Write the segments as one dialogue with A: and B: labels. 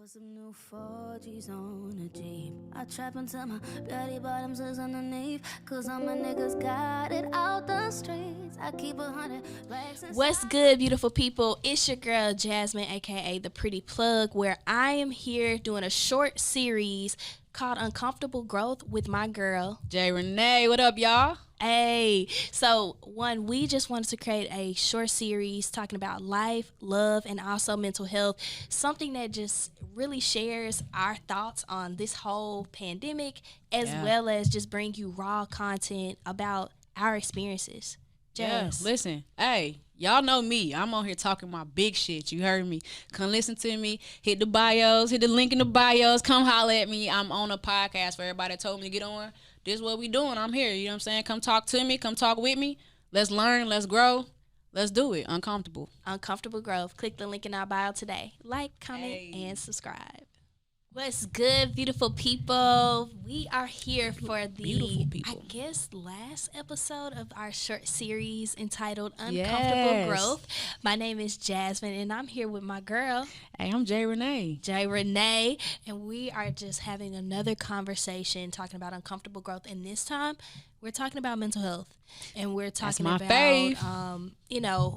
A: Put some new 4Gs on the Jeep. I trap until my bloody bottoms is underneath. Cause all my niggas got it out the streets. I keep 100 racks inside.
B: What's good, beautiful people? It's your girl Jasmine, aka The Pretty Plug, where I am here doing a short series called Uncomfortable Growth with my girl
C: J Renee. What up, y'all?
B: Hey, so we just wanted to create a short series talking about life, love, and also mental health. Something that just really shares our thoughts on this whole pandemic, as well as just bring you raw content about our experiences. Jess.
C: Yeah, listen. Hey, y'all know me. I'm on here talking my big shit. You heard me. Come listen to me. Hit the bios. Hit the link in the bios. Come holler at me. I'm on a podcast for everybody that told me to get on. This is what we doing. I'm here. You know what I'm saying? Come talk to me. Come talk with me. Let's learn. Let's grow. Let's do it. Uncomfortable.
B: Uncomfortable Growth. Click the link in our bio today. Like, comment, and subscribe. What's good, beautiful people? We are here for the, I guess, last episode of our short series entitled Uncomfortable Growth. My name is Jasmine, and I'm here with my girl.
C: Hey, I'm J Renee.
B: J Renee, and we are just having another conversation talking about uncomfortable growth. And this time, we're talking about mental health, and we're talking about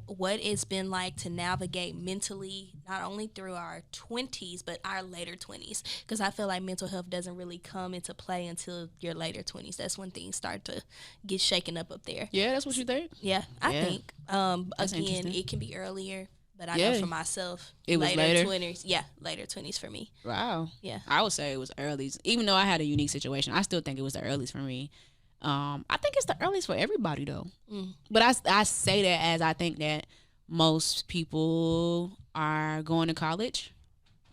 B: what it's been like to navigate mentally, not only through our 20s but our later 20s, because I feel like mental health doesn't really come into play until your later 20s. That's when things start to get shaken up there.
C: Yeah, that's what you think?
B: Yeah, I think. Again, it can be earlier, but I know for myself,
C: it was later
B: 20s. Yeah, later 20s for me.
C: Wow.
B: Yeah,
C: I would say it was earlies. Even though I had a unique situation, I still think it was the earlies for me. I think it's the earliest for everybody though. But I say that as I think that most people are going to college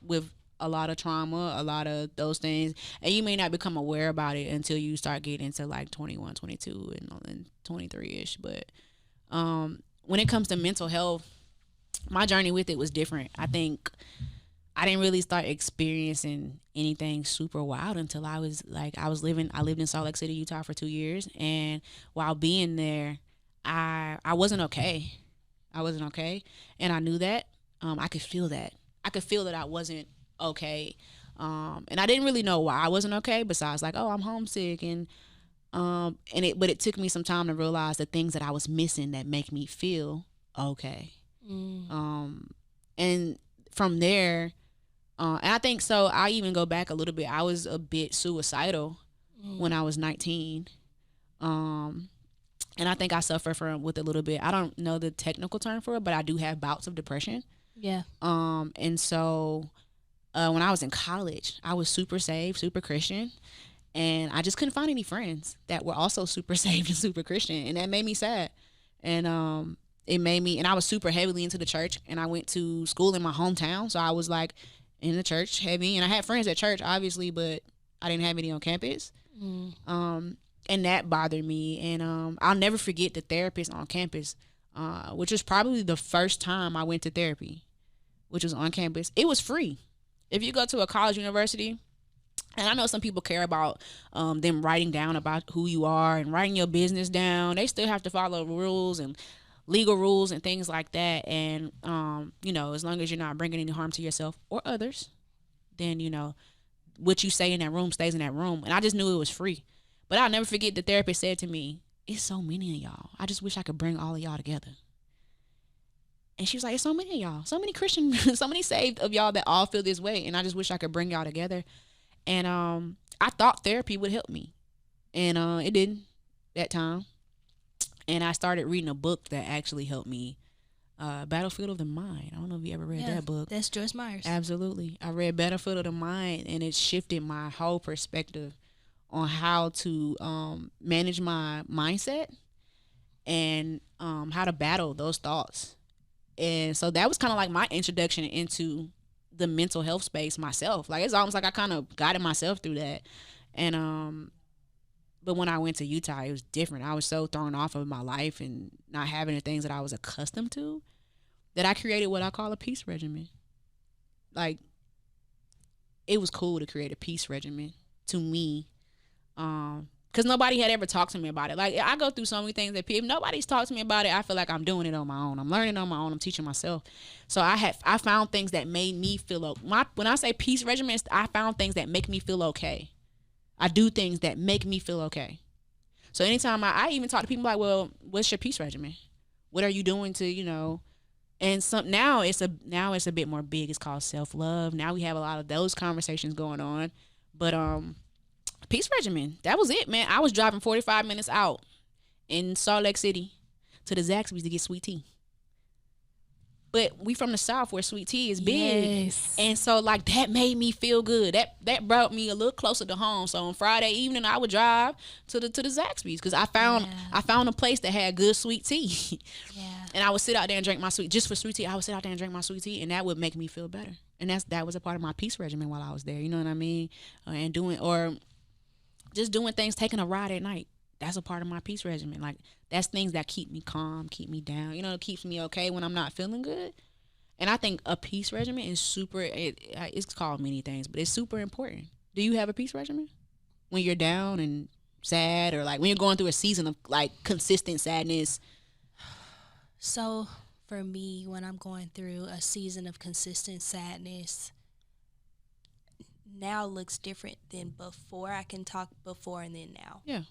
C: with a lot of trauma, a lot of those things, and you may not become aware about it until you start getting into like 21, 22, and 23-ish. But when it comes to mental health, my journey with it was different. I think I didn't really start experiencing anything super wild until I lived in Salt Lake City, Utah for 2 years. And while being there, I wasn't okay. I wasn't okay. And I knew that. I could feel that. I could feel that I wasn't okay. And I didn't really know why I wasn't okay, besides like, oh, I'm homesick. But it took me some time to realize the things that I was missing that make me feel okay. And from there, and I think so. I even go back a little bit. I was a bit suicidal when I was 19, and I think I suffer with a little bit. I don't know the technical term for it, but I do have bouts of depression.
B: Yeah.
C: And so when I was in college, I was super saved, super Christian, and I just couldn't find any friends that were also super saved and super Christian, and that made me sad. And it made me, and I was super heavily into the church, and I went to school in my hometown, so I was like in the church heavy, and I had friends at church obviously, but I didn't have any on campus. And that bothered me. And I'll never forget the therapist on campus, which was probably the first time I went to therapy, which was on campus. It was free. If you go to a college university, and I know some people care about them writing down about who you are and writing your business down, they still have to follow rules and legal rules and things like that. And as long as you're not bringing any harm to yourself or others, then what you say in that room stays in that room. And I just knew it was free. But I'll never forget the therapist said to me, "It's so many of y'all. I just wish I could bring all of y'all together." And she was like, "It's so many of y'all, so many Christian, so many saved of y'all that all feel this way, and I just wish I could bring y'all together." And I thought therapy would help me, and it didn't that time. And I started reading a book that actually helped me, Battlefield of the Mind. I don't know if you ever read that book.
B: That's Joyce Myers.
C: Absolutely. I read Battlefield of the Mind, and it shifted my whole perspective on how to manage my mindset and how to battle those thoughts. And so that was kind of like my introduction into the mental health space myself. Like, it's almost like I kind of guided myself through that. And but when I went to Utah, it was different. I was so thrown off of my life and not having the things that I was accustomed to that I created what I call a peace regimen. Like, it was cool to create a peace regimen to me, Because nobody had ever talked to me about it. Like, I go through so many things that if nobody's talked to me about it, I feel like I'm doing it on my own. I'm learning on my own. I'm teaching myself. So I found things that made me feel when I say peace regimen, I found things that make me feel okay. I do things that make me feel okay. So anytime I even talk to people like, well, what's your peace regimen? What are you doing to, and now it's a bit more big. It's called self-love. Now we have a lot of those conversations going on. But peace regimen, that was it, man. I was driving 45 minutes out in Salt Lake City to the Zaxby's to get sweet tea. But we from the South where sweet tea is big. Yes. And so like that made me feel good. That brought me a little closer to home. So on Friday evening I would drive to the Zaxby's because I found a place that had good sweet tea. Yeah. And I would sit out there and drink my just for sweet tea. I would sit out there and drink my sweet tea, and that would make me feel better. And that was a part of my peace regimen while I was there. You know what I mean? And just doing things, taking a ride at night. That's a part of my peace regimen. Like, that's things that keep me calm, keep me down. It keeps me okay when I'm not feeling good. And I think a peace regimen is it's called many things, but it's super important. Do you have a peace regimen? When you're down and sad, or like when you're going through a season of like consistent sadness?
B: So for me, when I'm going through a season of consistent sadness, now looks different than before. I can talk before and then now. Yeah.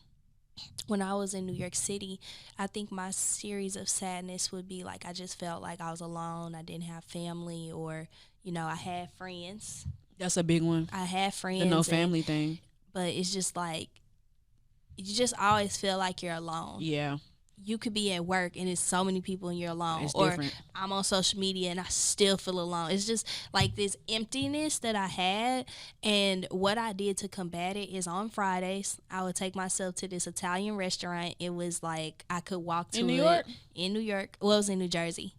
B: When I was in New York City, I think my series of sadness would be like I just felt like I was alone. I didn't have family, or, I had friends.
C: That's a big one.
B: I had friends.
C: The no family thing.
B: But it's just like, you just always feel like you're alone. Yeah. You could be at work and there's so many people and you're alone. It's different. I'm on social media and I still feel alone. It's just like this emptiness that I had. And what I did to combat it is on Fridays, I would take myself to this Italian restaurant. It was like I could walk to
C: in New York?
B: In New York. Well, it was in New Jersey.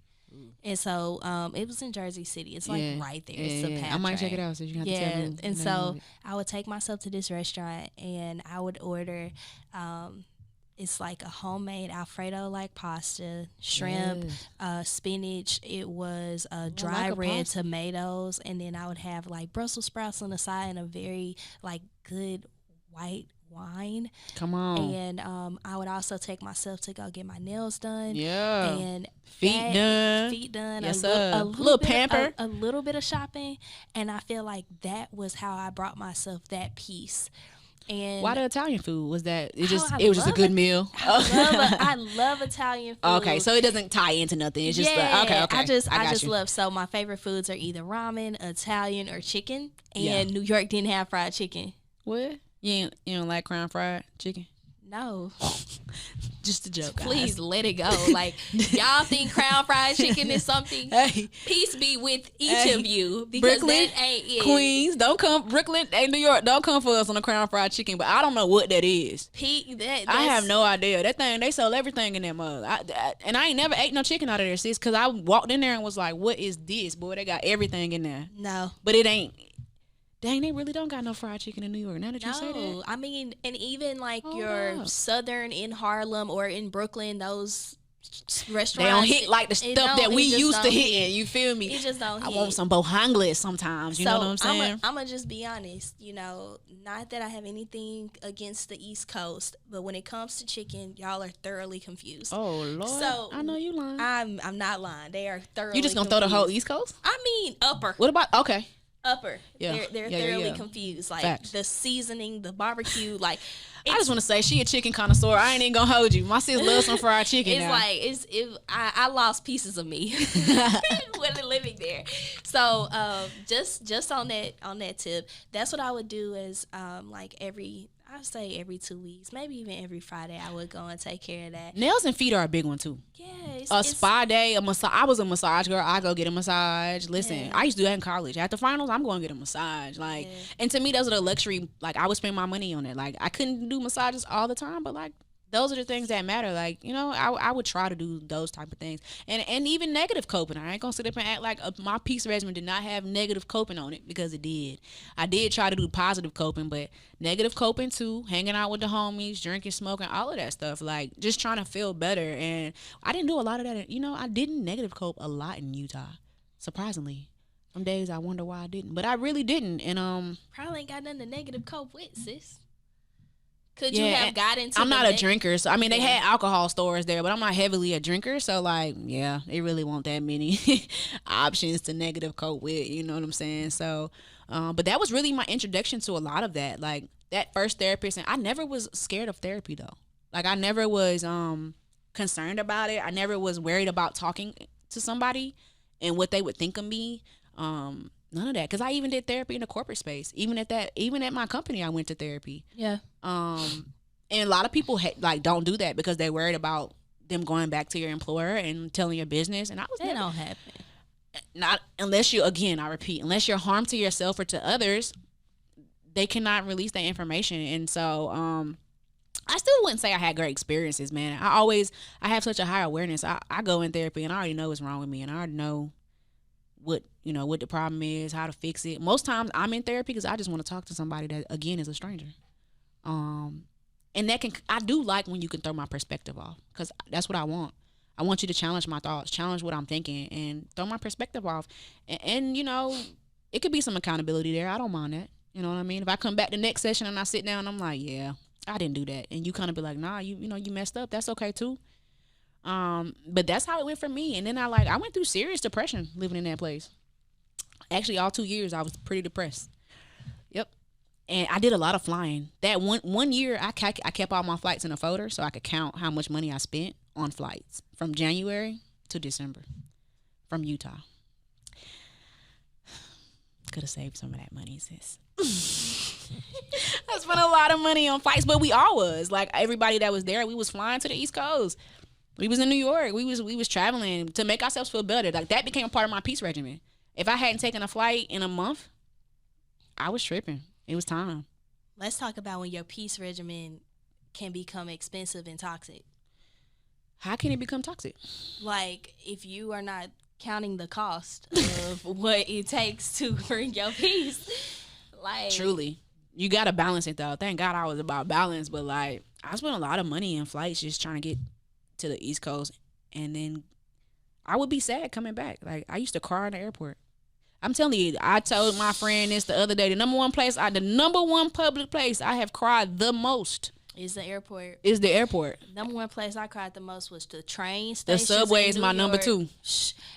B: And so it was in Jersey City. It's like right there. It's a path
C: I might
B: train.
C: check it out. So you have to tell me.
B: And so I would take myself to this restaurant and I would order it's like a homemade Alfredo-like pasta, shrimp, spinach. It was dry red tomatoes. And then I would have like Brussels sprouts on the side and a very like good white wine. Come on. And I would also take myself to go get my nails done. Yeah. And feet done.
C: Yes, a little pamper.
B: A little bit of shopping. And I feel like that was how I brought myself that peace. And
C: why the Italian food? Was that it was just a good meal?
B: I love Italian food.
C: Okay, so it doesn't tie into nothing. It's just okay.
B: I just love. So my favorite foods are either ramen, Italian, or chicken. And New York didn't have fried chicken.
C: What? You don't like Crown Fried Chicken?
B: No.
C: Just a joke.
B: Please let it go. Like, y'all think Crown Fried Chicken is something? Hey. Peace be with each of you. Because
C: Brooklyn,
B: that ain't it.
C: Queens, don't come. Brooklyn and New York, don't come for us on the Crown Fried Chicken. But I don't know what that is. I have no idea. That thing, they sell everything in that mug. And I ain't never ate no chicken out of there, sis. Because I walked in there and was like, what is this? Boy, they got everything in there.
B: No.
C: But it ain't. Dang, they really don't got no fried chicken in New York. Now that you say that.
B: I mean, and even like Southern in Harlem or in Brooklyn, those restaurants.
C: They don't hit like the stuff that we used to hit. You feel me?
B: It just don't hit.
C: I want some bojangles sometimes. You know what I'm saying?
B: I'm going to just be honest. Not that I have anything against the East Coast, but when it comes to chicken, y'all are thoroughly confused.
C: Oh, Lord. So I know you lying.
B: I'm not lying. They are thoroughly
C: You just going to throw the whole East Coast?
B: I mean, upper.
C: What about, okay.
B: Upper. Yeah. They're thoroughly confused. Like Facts. The seasoning, the barbecue, like
C: I just want to say she a chicken connoisseur. I ain't even gonna hold you. My sis loves some fried chicken.
B: It's
C: now.
B: Like I lost pieces of me when living there. So just on that tip, that's what I would do is like I'd say every 2 weeks, maybe even every Friday, I would go and take care of that.
C: Nails and feet are a big one too.
B: Yeah,
C: a spa day, a massage. I was a massage girl. I go get a massage. Listen, I used to do that in college. At the finals, I'm going to get a massage. Like, and to me, those are the luxury. Like, I would spend my money on it. Like, I couldn't do massages all the time, but like, those are the things that matter. Like, I would try to do those type of things. And even negative coping. I ain't going to sit up and act like my peace regimen did not have negative coping on it, because it did. I did try to do positive coping, but negative coping too, hanging out with the homies, drinking, smoking, all of that stuff. Like, just trying to feel better. And I didn't do a lot of that. I didn't negative cope a lot in Utah, surprisingly. Some days I wonder why I didn't. But I really didn't. And
B: probably ain't got nothing to negative cope with, sis. Could you have gotten to
C: I'm not a drinker, so I mean, they had alcohol stores there, but I'm not heavily a drinker, so like, yeah, they really want that many options to negative cope with, you know what I'm saying? So, but that was really my introduction to a lot of that. Like, that first therapist, and I never was scared of therapy, though. Like, I never was concerned about it. I never was worried about talking to somebody and what they would think of me. None of that, because I even did therapy in the corporate space. Even at my company, I went to therapy.
B: Yeah.
C: And a lot of people like don't do that because they're worried about them going back to your employer and telling your business. And
B: that don't happen.
C: Not unless you, again, I repeat, unless you're harm to yourself or to others, they cannot release that information. And so, I still wouldn't say I had great experiences, man. I have such a high awareness. I go in therapy and I already know what's wrong with me, and I already know what the problem is, how to fix it. Most times I'm in therapy because I just want to talk to somebody that, again, is a stranger. And I do like when you can throw my perspective off, because that's what I want. I want you to challenge my thoughts, challenge what I'm thinking, and throw my perspective off. And it could be some accountability there. I don't mind that. You know what I mean? If I come back the next session and I sit down, I'm like, yeah, I didn't do that. And you kind of be like, nah, you messed up. That's okay too. But that's how it went for me. And then I went through serious depression living in that place. Actually, all 2 years I was pretty depressed. Yep. And I did a lot of flying. That one year I kept all my flights in a folder so I could count how much money I spent on flights from January to December from Utah. Could have saved some of that money, sis. I spent a lot of money on flights, but we all was. Like, everybody that was there, we was flying to the East Coast. We was in New York. We was traveling to make ourselves feel better. Like, that became a part of my peace regimen. If I hadn't taken a flight in a month, I was tripping. It was time.
B: Let's talk about when your peace regimen can become expensive and toxic.
C: How can it become toxic?
B: Like, if you are not counting the cost of what it takes to bring your peace. Like,
C: truly. You got to balance it, though. Thank God I was about balance, but like, I spent a lot of money in flights just trying to get to the East Coast, and then I would be sad coming back. Like, I used to cry in the airport. I'm telling you, I told my friend this the other day. The number one public place I have cried the most
B: is the airport.
C: Number
B: one place I cried the most was the train station.
C: The subway is my number two.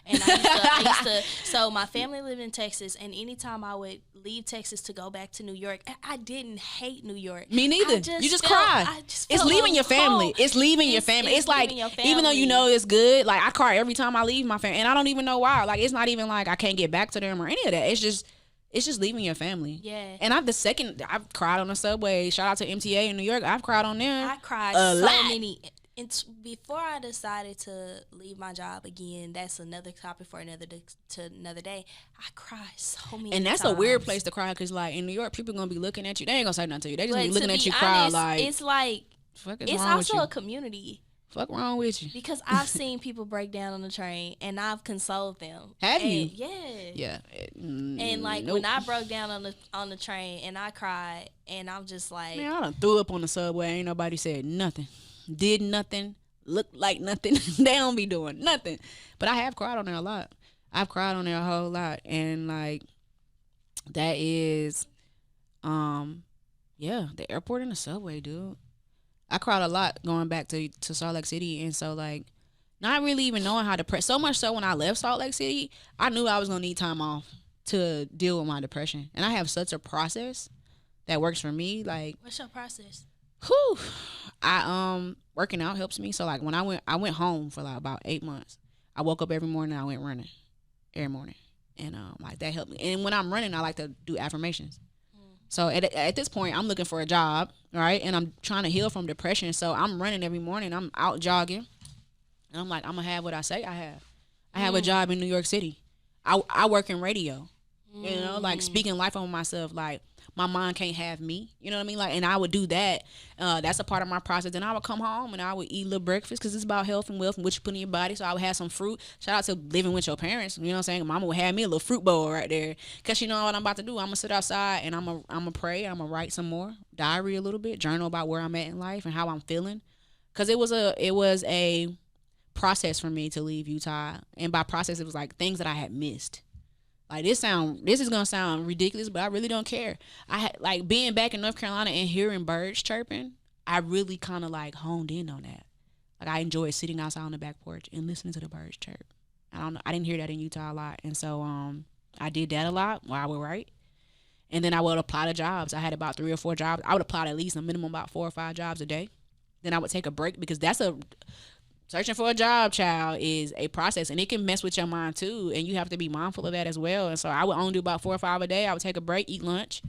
B: And I used to. So my family lived in Texas, and anytime I would leave Texas to go back to New York, I didn't hate New York.
C: Me neither. You just cry. It's leaving your family. It's leaving your family. It's like, even though you know it's good, like, I cry every time I leave my family, and I don't even know why. Like, it's not even like I can't get back to them or any of that. It's just leaving your family. Yeah. And I've cried on the subway. Shout out to MTA in New York. I've cried on them.
B: I cried so many. Before I decided to leave my job again, that's another topic for another day. I cried so many times.
C: And that's a weird place to cry, because, like, in New York, people going to be looking at you. They ain't going to say nothing to you. They just going to be looking at you cry like.
B: It's like, it's also a community.
C: Fuck wrong with you?
B: Because I've seen people break down on the train, and I've consoled them.
C: Have you?
B: Yeah. And like, when I broke down on the train and I cried, and I'm just like,
C: man, I done threw up on the subway. Ain't nobody said nothing, did nothing, looked like nothing. They don't be doing nothing. But I have cried on there a lot. I've cried on there a whole lot, and like, that is, the airport and the subway, dude. I cried a lot going back to Salt Lake City, and so, like, not really even knowing how to so much so when I left Salt Lake City, I knew I was gonna need time off to deal with my depression, and I have such a process that works for me. Like,
B: what's your process?
C: Working out helps me. So, like, when I went home for like about 8 months. I woke up every morning. I went running every morning, and like, that helped me. And when I'm running, I like to do affirmations. So at this point, I'm looking for a job, right? And I'm trying to heal from depression. So I'm running every morning. I'm out jogging. And I'm like, I'm going to have what I say I have. I have a job in New York City. I work in radio, you know, like, speaking life on myself. Like, my mind can't have me, you know what I mean? Like, and I would do that. That's a part of my process. Then I would come home and I would eat a little breakfast, because it's about health and wealth and what you put in your body. So I would have some fruit. Shout out to living with your parents. You know what I'm saying? Mama would have me a little fruit bowl right there. Because you know what I'm about to do? I'm going to sit outside and I'm going to pray. I'm going to write some more. Diary a little bit. Journal about where I'm at in life and how I'm feeling. Because it was a process for me to leave Utah. And by process, it was like things that I had missed. Like, this is gonna sound ridiculous, but I really don't care. I had, like, being back in North Carolina and hearing birds chirping. I really kind of like honed in on that. Like I enjoyed sitting outside on the back porch and listening to the birds chirp. I don't know. I didn't hear that in Utah a lot, and so I did that a lot while I would write. And then I would apply to jobs. I had about 3 or 4 jobs. I would apply to at least a minimum about 4 or 5 jobs a day. Then I would take a break because searching for a job, child, is a process, and it can mess with your mind too. And you have to be mindful of that as well. And so I would only do about 4 or 5 a day. I would take a break, eat lunch,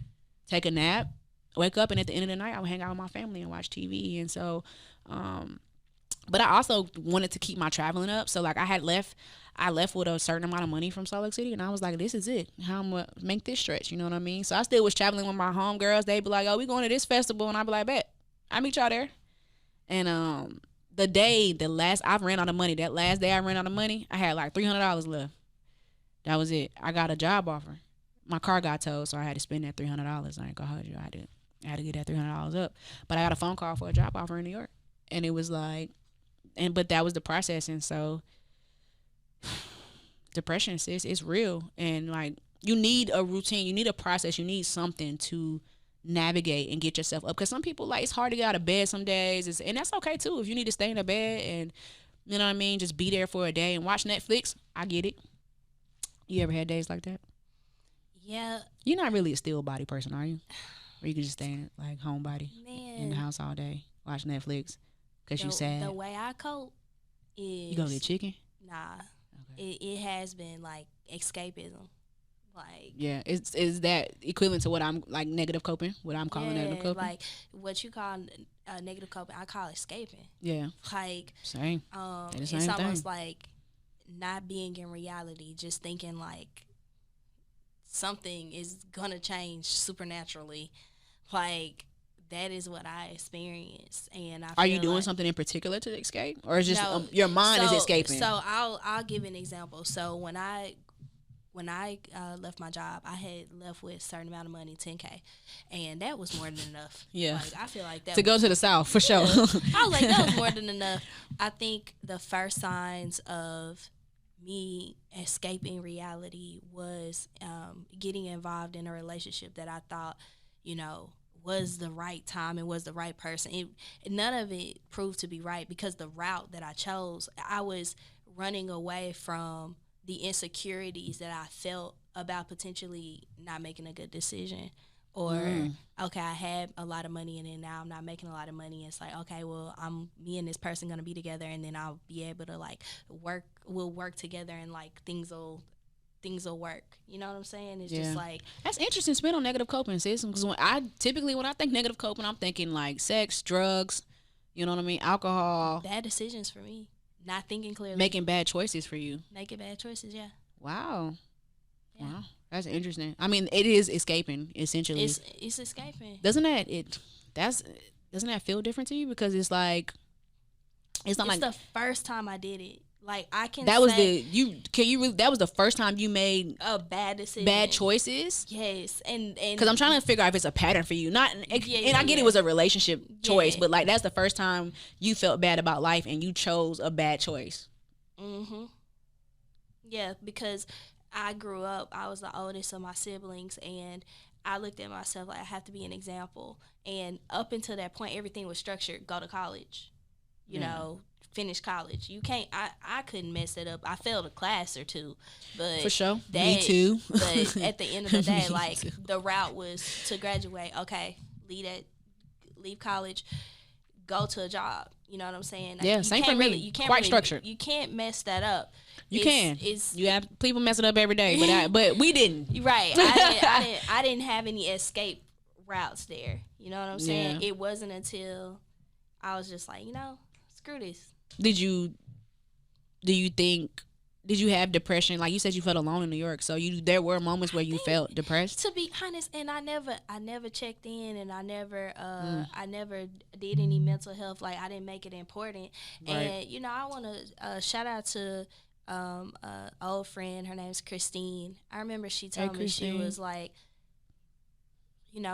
C: take a nap, wake up, and at the end of the night, I would hang out with my family and watch TV. And so, but I also wanted to keep my traveling up. So like I left with a certain amount of money from Salt Lake City, and I was like, this is it. How I'm gonna make this stretch, you know what I mean? So I still was traveling with my homegirls. They'd be like, oh, we going to this festival, and I'd be like, bet, I'll meet y'all there. And I ran out of money. That last day I ran out of money, I had like $300 left. That was it. I got a job offer. My car got towed, so I had to spend that $300. I ain't gonna hold you. I had to get that $300 up. But I got a phone call for a job offer in New York, and it was like, but that was the process. And so depression, sis, it's real. And like you need a routine, you need a process, you need something to navigate and get yourself up. Because some people, like, it's hard to get out of bed some days, and that's okay too. If you need to stay in the bed and, you know what I mean, just be there for a day and watch Netflix, I get it. You ever had days like that?
B: Yeah.
C: You're not really a still body person, are you? Or you can just stay in, like, homebody in the house all day, watch Netflix because you sad?
B: The way I cope is...
C: You gonna get chicken?
B: Nah. Okay. It has been like escapism. Like,
C: yeah, is that equivalent to what I'm like negative coping? What I'm calling negative coping?
B: Like what you call negative coping, I call escaping.
C: Yeah,
B: like
C: same.
B: It's almost like not being in reality, just thinking like something is gonna change supernaturally. Like that is what I experienced, and
C: Are you doing something in particular to escape, or is just your mind is escaping?
B: So I'll give an example. So when I left my job, I had left with a certain amount of money, $10K, and that was more than enough. Yeah, like, I feel like that
C: to go to the South for sure.
B: I was like, that was more than enough. I think the first signs of me escaping reality was getting involved in a relationship that I thought, was the right time and was the right person. None of it proved to be right because the route that I chose, I was running away from the insecurities that I felt about potentially not making a good decision, or okay, I had a lot of money and then now I'm not making a lot of money. It's like, okay, well, me and this person gonna be together, and then I'll be able to like we'll work together, and like things will work. You know what I'm saying? It's just like, that's
C: interesting spin on negative coping, sis. Because when I think negative coping, I'm thinking like sex, drugs, you know what I mean, alcohol,
B: bad decisions for me. Not thinking clearly.
C: Making bad choices for you.
B: Making bad choices, yeah.
C: Wow. Yeah. Wow. That's interesting. I mean, it is escaping, essentially.
B: It's escaping.
C: Doesn't that feel different to you? Because it's like
B: it's like the first time I did it. Like I can
C: that
B: say,
C: that was the first time you made
B: a bad decision,
C: bad choices.
B: Yes, and
C: because I'm trying to figure out if it's a pattern for you. Not I get it was a relationship choice, but like that's the first time you felt bad about life and you chose a bad choice.
B: Yeah, because I grew up. I was the oldest of my siblings, and I looked at myself like I have to be an example. And up until that point, everything was structured. Go to college, you know. Finish college. You can't. I couldn't mess it up. I failed a class or two, but
C: for sure, me too.
B: But at the end of the day, like the route was to graduate. Okay, leave college, go to a job. You know what I'm saying?
C: Yeah, same for me. You can't structured.
B: You can't mess that up.
C: You have people mess it up every day, but we didn't.
B: Right. I didn't have any escape routes there. You know what I'm saying? It wasn't until I was just like, screw this.
C: Did you have depression? Like you said, you felt alone in New York. So there were moments where you felt depressed.
B: To be honest, and I never checked in, and I never did any mental health. Like I didn't make it important. Right. And I want to shout out to an old friend. Her name's Christine. I remember she told me, she was like,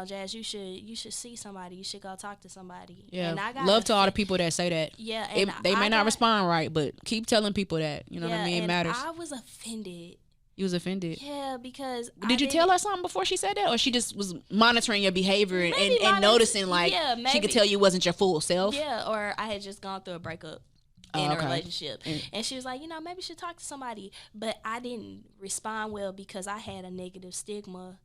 B: Jazz, you should see somebody. You should go talk to somebody.
C: Yeah, and love to all the people that say that.
B: Yeah, and
C: they may not respond right, but keep telling people that. You know what I mean? It matters.
B: I was offended
C: You was offended.
B: Yeah, because
C: did you tell her something before she said that, or she just was monitoring your behavior and noticing like she could tell you wasn't your full self?
B: Yeah, or I had just gone through a breakup in a relationship, and she was like, maybe you should talk to somebody, but I didn't respond well because I had a negative stigma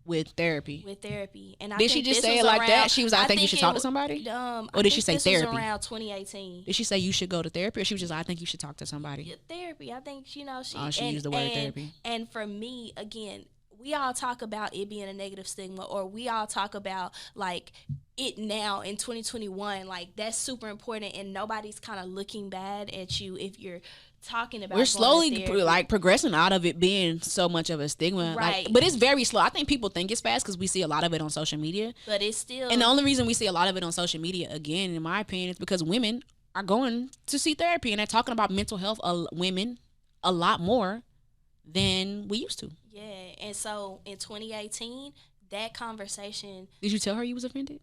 C: with therapy.
B: And
C: did she just say it like that? She was, I think you should talk to somebody?
B: Or
C: did she say therapy?
B: Was around 2018.
C: Did she say you should go to therapy, or she was just, I think you should talk to somebody?
B: Yeah, therapy. I think, she
C: used the word therapy.
B: And for me, again, we all talk about it being a negative stigma, or we all talk about like it now in 2021, like that's super important, and nobody's kind of looking bad at you if you're talking about.
C: We're slowly like progressing out of it being so much of a stigma,
B: right?
C: But it's very slow. I think people think it's fast because we see a lot of it on social media,
B: but it's still.
C: And the only reason we see a lot of it on social media, again, in my opinion, is because women are going to see therapy and they're talking about mental health. Women a lot more than we used to.
B: Yeah, and so in 2018, that conversation.
C: Did you tell her you was offended?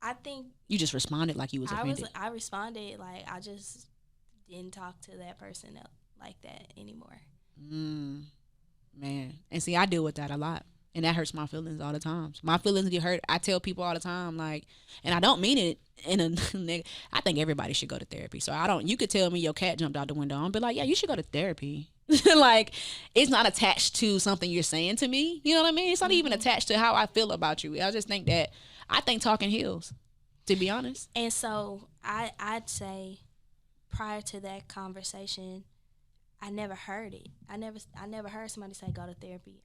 B: I think
C: you just responded like you was offended.
B: I responded like I just didn't talk to that person like that anymore.
C: Man, and see, I deal with that a lot, and that hurts my feelings all the time. My feelings get hurt. I tell people all the time, like, and I don't mean it in a I think everybody should go to therapy. So I don't. You could tell me your cat jumped out the window, I'll be like, yeah, you should go to therapy. Like, it's not attached to something you're saying to me. You know what I mean? It's not even attached to how I feel about you. I just think talking heals, to be honest.
B: And so I'd say, prior to that conversation, I never heard it. I never heard somebody say go to therapy.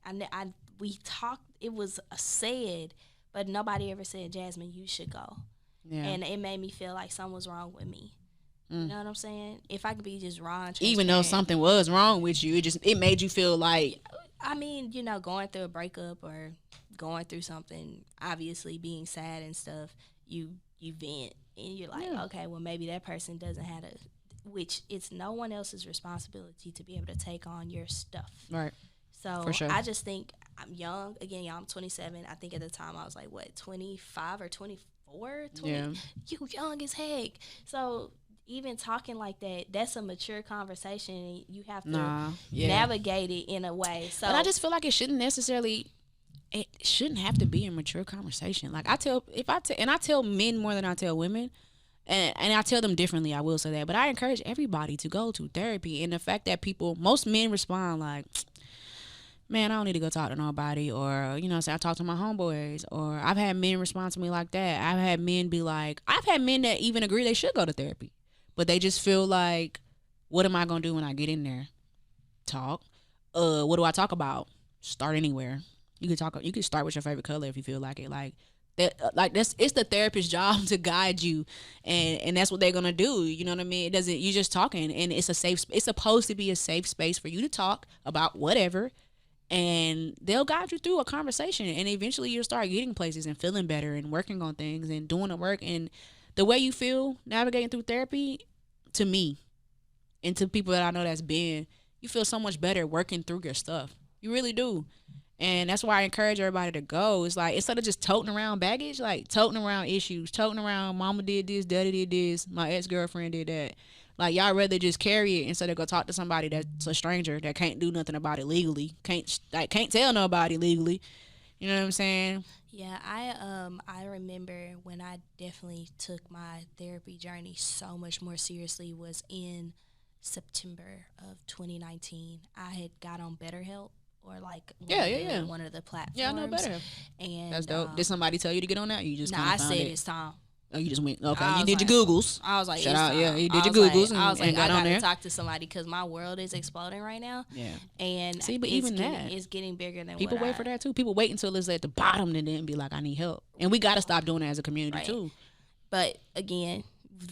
B: We talked. It was said, but nobody ever said, Jasmine, you should go. Yeah. And it made me feel like something was wrong with me. You know what I'm saying? If I could be just raw and
C: even though something was wrong with you, it made you feel like.
B: I mean, going through a breakup or going through something, obviously being sad and stuff, you vent and you're like, okay, well maybe that person doesn't have which it's no one else's responsibility to be able to take on your stuff. Right. So for sure. I just think I'm young. Again, y'all, I'm 27. I think at the time I was like, what, 25 or 24? 20? Yeah. You young as heck. So even talking like that, that's a mature conversation, and you have to navigate it in a way. So,
C: but I just feel like it shouldn't have to be a mature conversation. Like I tell men more than I tell women, and I tell them differently. I will say that, but I encourage everybody to go to therapy. And the fact that most men respond like, man, I don't need to go talk to nobody, or say I talk to my homeboys, or I've had men respond to me like that. I've had men that even agree they should go to therapy. But they just feel like, what am I going to do when I get in there? Talk. What do I talk about? Start anywhere. You can start with your favorite color if you feel like it. Like that. It's the therapist's job to guide you, and that's what they're going to do. You know what I mean? You're just talking, and it's supposed to be a safe space for you to talk about whatever, and they'll guide you through a conversation, and eventually you'll start getting places and feeling better and working on things and doing the work. And the way you feel navigating through therapy, to me, and to people that I know you feel so much better working through your stuff. You really do. And that's why I encourage everybody to go. It's like, instead of just toting around baggage, like toting around issues, toting around mama did this, daddy did this, my ex-girlfriend did that. Like, y'all rather just carry it instead of go talk to somebody that's a stranger that can't do nothing about it legally. Can't tell nobody legally. You know what I'm saying?
B: Yeah, I remember when I definitely took my therapy journey so much more seriously was in September of 2019. I had got on BetterHelp, or like one of the platforms.
C: Yeah, I know BetterHelp. And that's dope. Did somebody tell you to get on that? Or you just
B: I said it's time.
C: Oh, you just went, okay. You did your Googles.
B: I was like,
C: shout out, yeah. You did your Googles and got on there.
B: I gotta talk to somebody because my world is exploding right now. Yeah. And
C: see, but even
B: it's getting bigger than
C: people wait for that too. People wait until it's at the bottom and then be like, I need help. And we gotta stop doing that as a community too.
B: But again,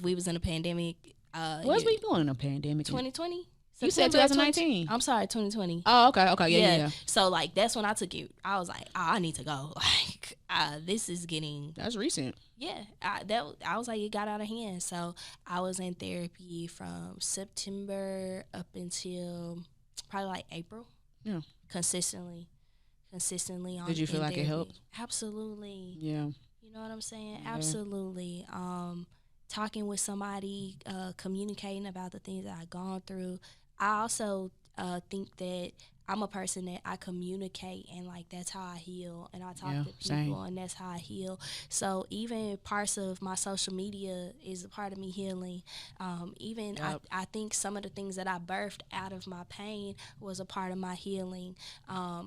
B: we was in a pandemic.
C: What was we doing in a pandemic?
B: 2020.
C: You said 2019.
B: I'm sorry, 2020.
C: Oh, okay. Yeah.
B: So, like, that's when I took it. I was like, I need to go. Like, this is getting...
C: That's recent.
B: Yeah. I was like, it got out of hand. So, I was in therapy from September up until probably, like, April. Yeah. Consistently on.
C: Did you feel like
B: therapy.
C: It helped?
B: Absolutely.
C: Yeah.
B: You know what I'm saying? Yeah. Absolutely. Talking with somebody, communicating about the things that I've gone through. I also think that I'm a person that I communicate, and like that's how I heal, and I talk to people,
C: same.
B: and that's how I heal. So even parts of my social media is a part of me healing. Even I think some of the things that I birthed out of my pain was a part of my healing.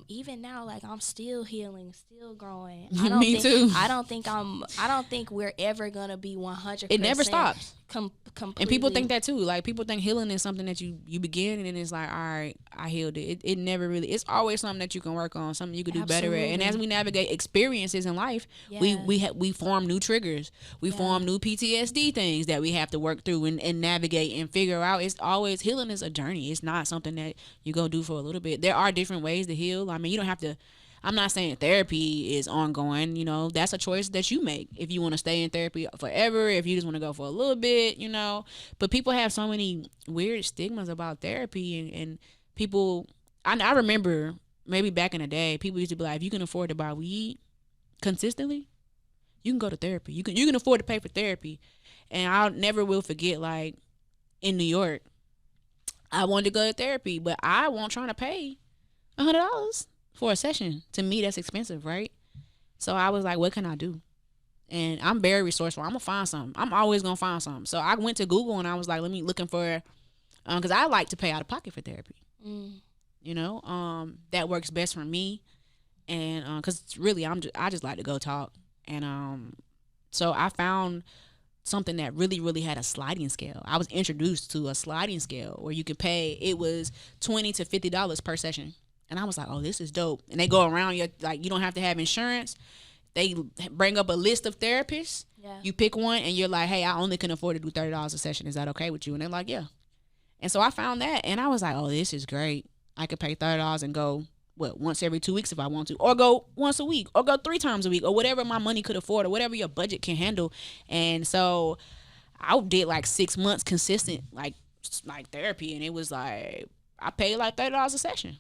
B: Even now, like I'm still healing, still growing.
C: Me too.
B: I don't think we're ever gonna be 100%.
C: It never stops.
B: Completely.
C: And people think that too. Like people think healing is something that you begin and then it's like, all right, I healed it. It never really. It's always something that you can work on, something you can do better at. And as we navigate experiences in life, we form new triggers. We form new PTSD things that we have to work through and navigate and figure out. It's always, healing is a journey. It's not something that you go do for a little bit. There are different ways to heal. I mean, you don't have to. I'm not saying therapy is ongoing, you know, that's a choice that you make. If you want to stay in therapy forever, if you just want to go for a little bit, you know, but people have so many weird stigmas about therapy and people, I remember maybe back in the day, people used to be like, if you can afford to buy weed consistently, you can go to therapy. You can afford to pay for therapy. And I never will forget, like in New York, I wanted to go to therapy, but I wasn't trying to pay $100 for a session. To me, that's expensive, right? So I was like, what can I do? And I'm very resourceful. I'm gonna find something. I'm always gonna find something. So I went to Google and I was like, looking for, because I like to pay out of pocket for therapy. You know, that works best for me. And because really, I just like to go talk. And so I found something that really, really had a sliding scale. I was introduced to a sliding scale where you could pay. It was $20 to $50 per session. And I was like, oh, this is dope. And they go around, you like, you don't have to have insurance. They bring up a list of therapists. Yeah. You pick one and you're like, hey, I only can afford to do $30 a session. Is that okay with you? And they're like, yeah. And so I found that and I was like, oh, this is great. I could pay $30 and go, once every 2 weeks if I want to, or go once a week, or go 3 times a week, or whatever my money could afford, or whatever your budget can handle. And so I did like 6 months consistent, like therapy. And it was like, I paid like $30 a session.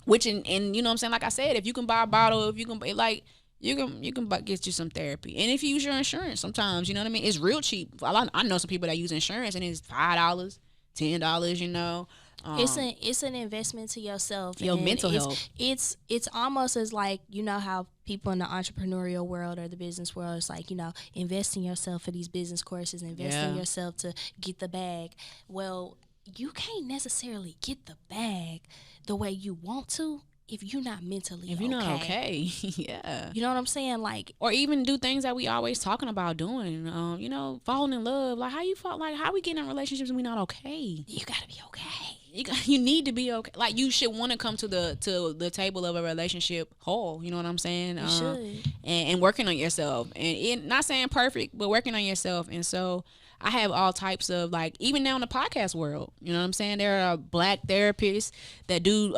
C: Which and you know what I'm saying, like I said, if you can buy a bottle, if you can like you can get you some therapy, and if you use your insurance, sometimes, you know what I mean, it's real cheap. I know some people that use insurance and it's $5, $10, you know.
B: It's an investment to yourself,
C: your mental health.
B: It's almost as like, you know how people in the entrepreneurial world or the business world, it's like, you know, invest in yourself for these business courses, invest in yourself to get the bag. Well, you can't necessarily get the bag the way you want to if you're not mentally
C: if you're not okay. Yeah,
B: you know what I'm saying, like,
C: or even do things that we always talking about doing, you know, falling in love. Like, how we get in relationships and we not okay?
B: You gotta be okay.
C: You need to be okay. Like, you should want to come to the table of a relationship whole. You know what I'm saying?
B: You should.
C: And working on yourself, and not saying perfect, but working on yourself. And so I have all types of, like, even now in the podcast world, you know what I'm saying? There are Black therapists that do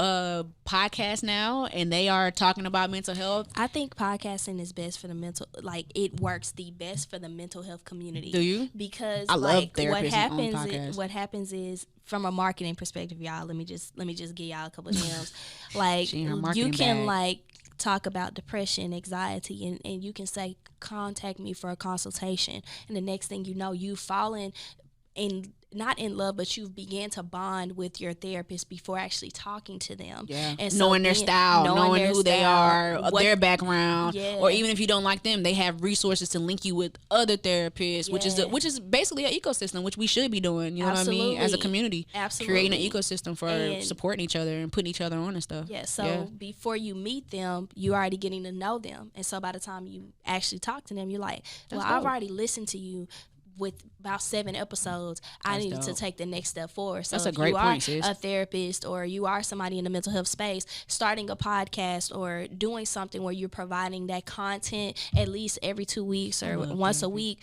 C: podcasts now, and they are talking about mental health.
B: I think podcasting is best for the mental, like, it works the best for the mental health community.
C: Do you?
B: Because
C: I love therapists
B: what happens is, from a marketing perspective, y'all, let me just give y'all a couple of gems. Like, you can like talk about depression, anxiety, and you can say, contact me for a consultation, and the next thing you know, you've fallen in, not in love, but you've began to bond with your therapist before actually talking to them.
C: Yeah.
B: And so
C: knowing their style, knowing who they are, their background,
B: yeah.
C: Or even if you don't like them, they have resources to link you with other therapists, which is basically an ecosystem, which we should be doing. You know what I mean? As a community, creating an ecosystem for supporting each other and putting each other on and stuff.
B: Yeah. So before you meet them, you're already getting to know them, and so by the time you actually talk to them, you're like, well, I've already listened to you with about 7 episodes. I needed to take the next step forward. So
C: that's a great point, sis.
B: If you are a therapist, or you are somebody in the mental health space, starting a podcast or doing something where you're providing that content at least every 2 weeks or once a week,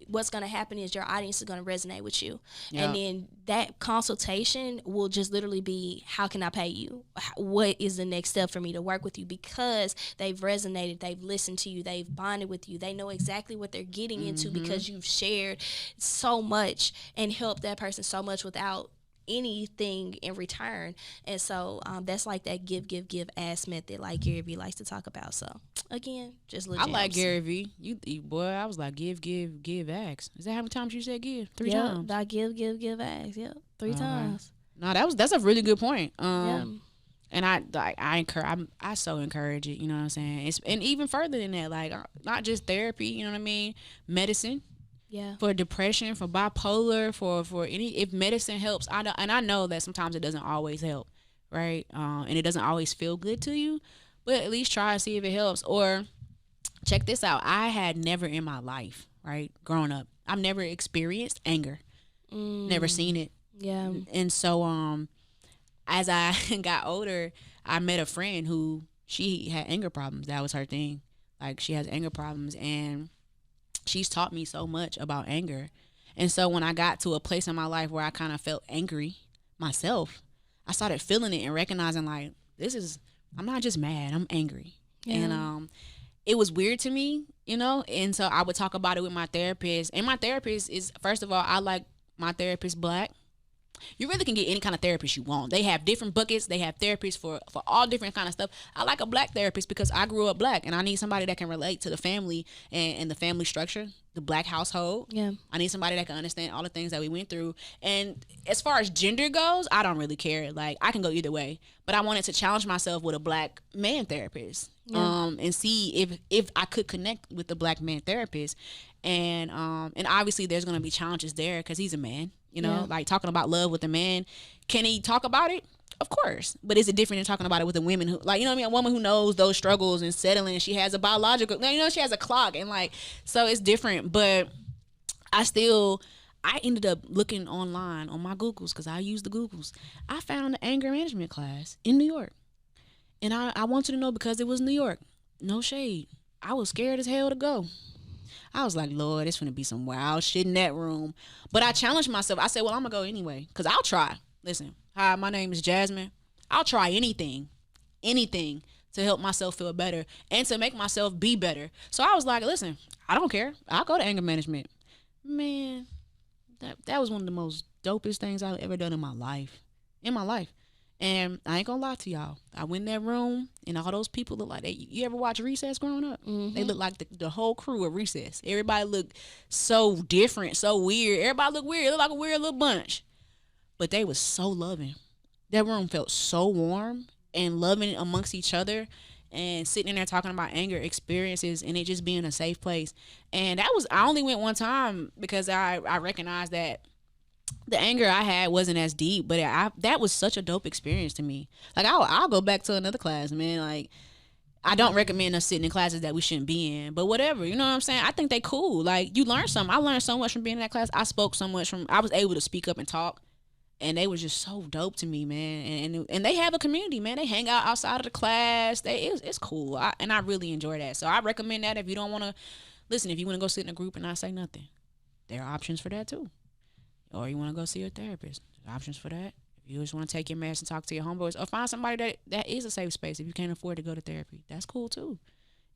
B: what's going to happen is your audience is going to resonate with you. Yep. And then that consultation will just literally be, how can I pay you? What is the next step for me to work with you? Because they've resonated, they've listened to you, they've bonded with you, they know exactly what they're getting into, because you've shared so much and helped that person so much without anything in return. And so that's like that give ass method, like Gary Vee likes to talk about. So again, just legit.
C: I like Gary Vee. You boy, I was like, give ask. Is that how many times you said give? 3 times.
B: I give ask. Yep, 3 times.
C: No, that's a really good point. And I so encourage it, you know what I'm saying? And even further than that, like not just therapy, you know what I mean? Medicine.
B: Yeah.
C: For depression, for bipolar, for any, if medicine helps, I know that sometimes it doesn't always help, right? And it doesn't always feel good to you, but at least try and see if it helps. Or check this out. I had never in my life, right, growing up, I've never experienced anger. Never seen it.
B: Yeah.
C: And so as I got older, I met a friend who she had anger problems. That was her thing. Like she has anger problems, and she's taught me so much about anger. And so when I got to a place in my life where I kind of felt angry myself, I started feeling it and recognizing like I'm not just mad, I'm angry. Yeah. And it was weird to me, you know? And so I would talk about it with my therapist. And my therapist is, first of all, I like my therapist Black. You really can get any kind of therapist you want. They have different buckets. They have therapists for all different kind of stuff. I like a Black therapist because I grew up Black, and I need somebody that can relate to the family and the family structure, the Black household. Yeah. I need somebody that can understand all the things that we went through. And as far as gender goes, I don't really care. Like, I can go either way. But I wanted to challenge myself with a Black man therapist. Yeah. And see if I could connect with the Black man therapist. And obviously there's going to be challenges there because he's a man. You know, like talking about love with a man. Can he talk about it? Of course. But is it different than talking about it with a woman who, like, you know what I mean? A woman who knows those struggles and settling. She has a biological, you know, she has a clock. And like, so it's different. But I ended up looking online on my Googles because I use the Googles. I found an anger management class in New York. And I want you to know because it was New York. No shade. I was scared as hell to go. I was like, Lord, it's going to be some wild shit in that room. But I challenged myself. I said, well, I'm going to go anyway because I'll try. Listen, hi, my name is Jasmine. I'll try anything to help myself feel better and to make myself be better. So I was like, listen, I don't care. I'll go to anger management. Man, that was one of the most dopest things I've ever done in my life. And I ain't gonna lie to y'all. I went in that room, and all those people look like you ever watch Recess growing up? Mm-hmm. They look like the whole crew of Recess. Everybody looked so different, so weird. Everybody looked weird. They looked like a weird little bunch. But they was so loving. That room felt so warm and loving amongst each other and sitting in there talking about anger experiences and it just being a safe place. And I only went one time because I recognized that the anger I had wasn't as deep, but that was such a dope experience to me. Like, I'll go back to another class, man. Like, I don't recommend us sitting in classes that we shouldn't be in, but whatever, you know what I'm saying? I think they cool. Like, you learn something. I learned so much from being in that class. I spoke so much I was able to speak up and talk, and they were just so dope to me, man. And they have a community, man. They hang out outside of the class. It's cool, and I really enjoy that. So I recommend that if you don't want to, listen, if you want to go sit in a group and not say nothing, there are options for that too. Or you want to go see your therapist. There's options for that. If you just want to take your meds and talk to your homeboys, or find somebody that is a safe space. If you can't afford to go to therapy, that's cool too.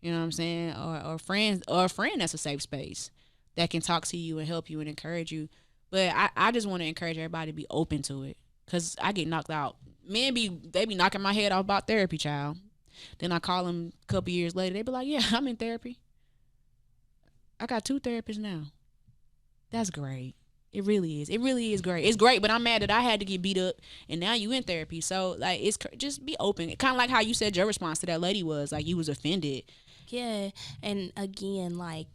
C: You know what I'm saying? Or friends, or a friend that's a safe space that can talk to you and help you and encourage you. But I just want to encourage everybody to be open to it, because I get knocked out. Men they be knocking my head off about therapy, child. Then I call them a couple years later. They be like, yeah, I'm in therapy. I got 2 therapists now. That's great. It really is. It really is great. It's great, but I'm mad that I had to get beat up, and now you in therapy. So, like, just be open. Kind of like how you said your response to that lady was, like, you was offended.
B: Yeah, and again, like,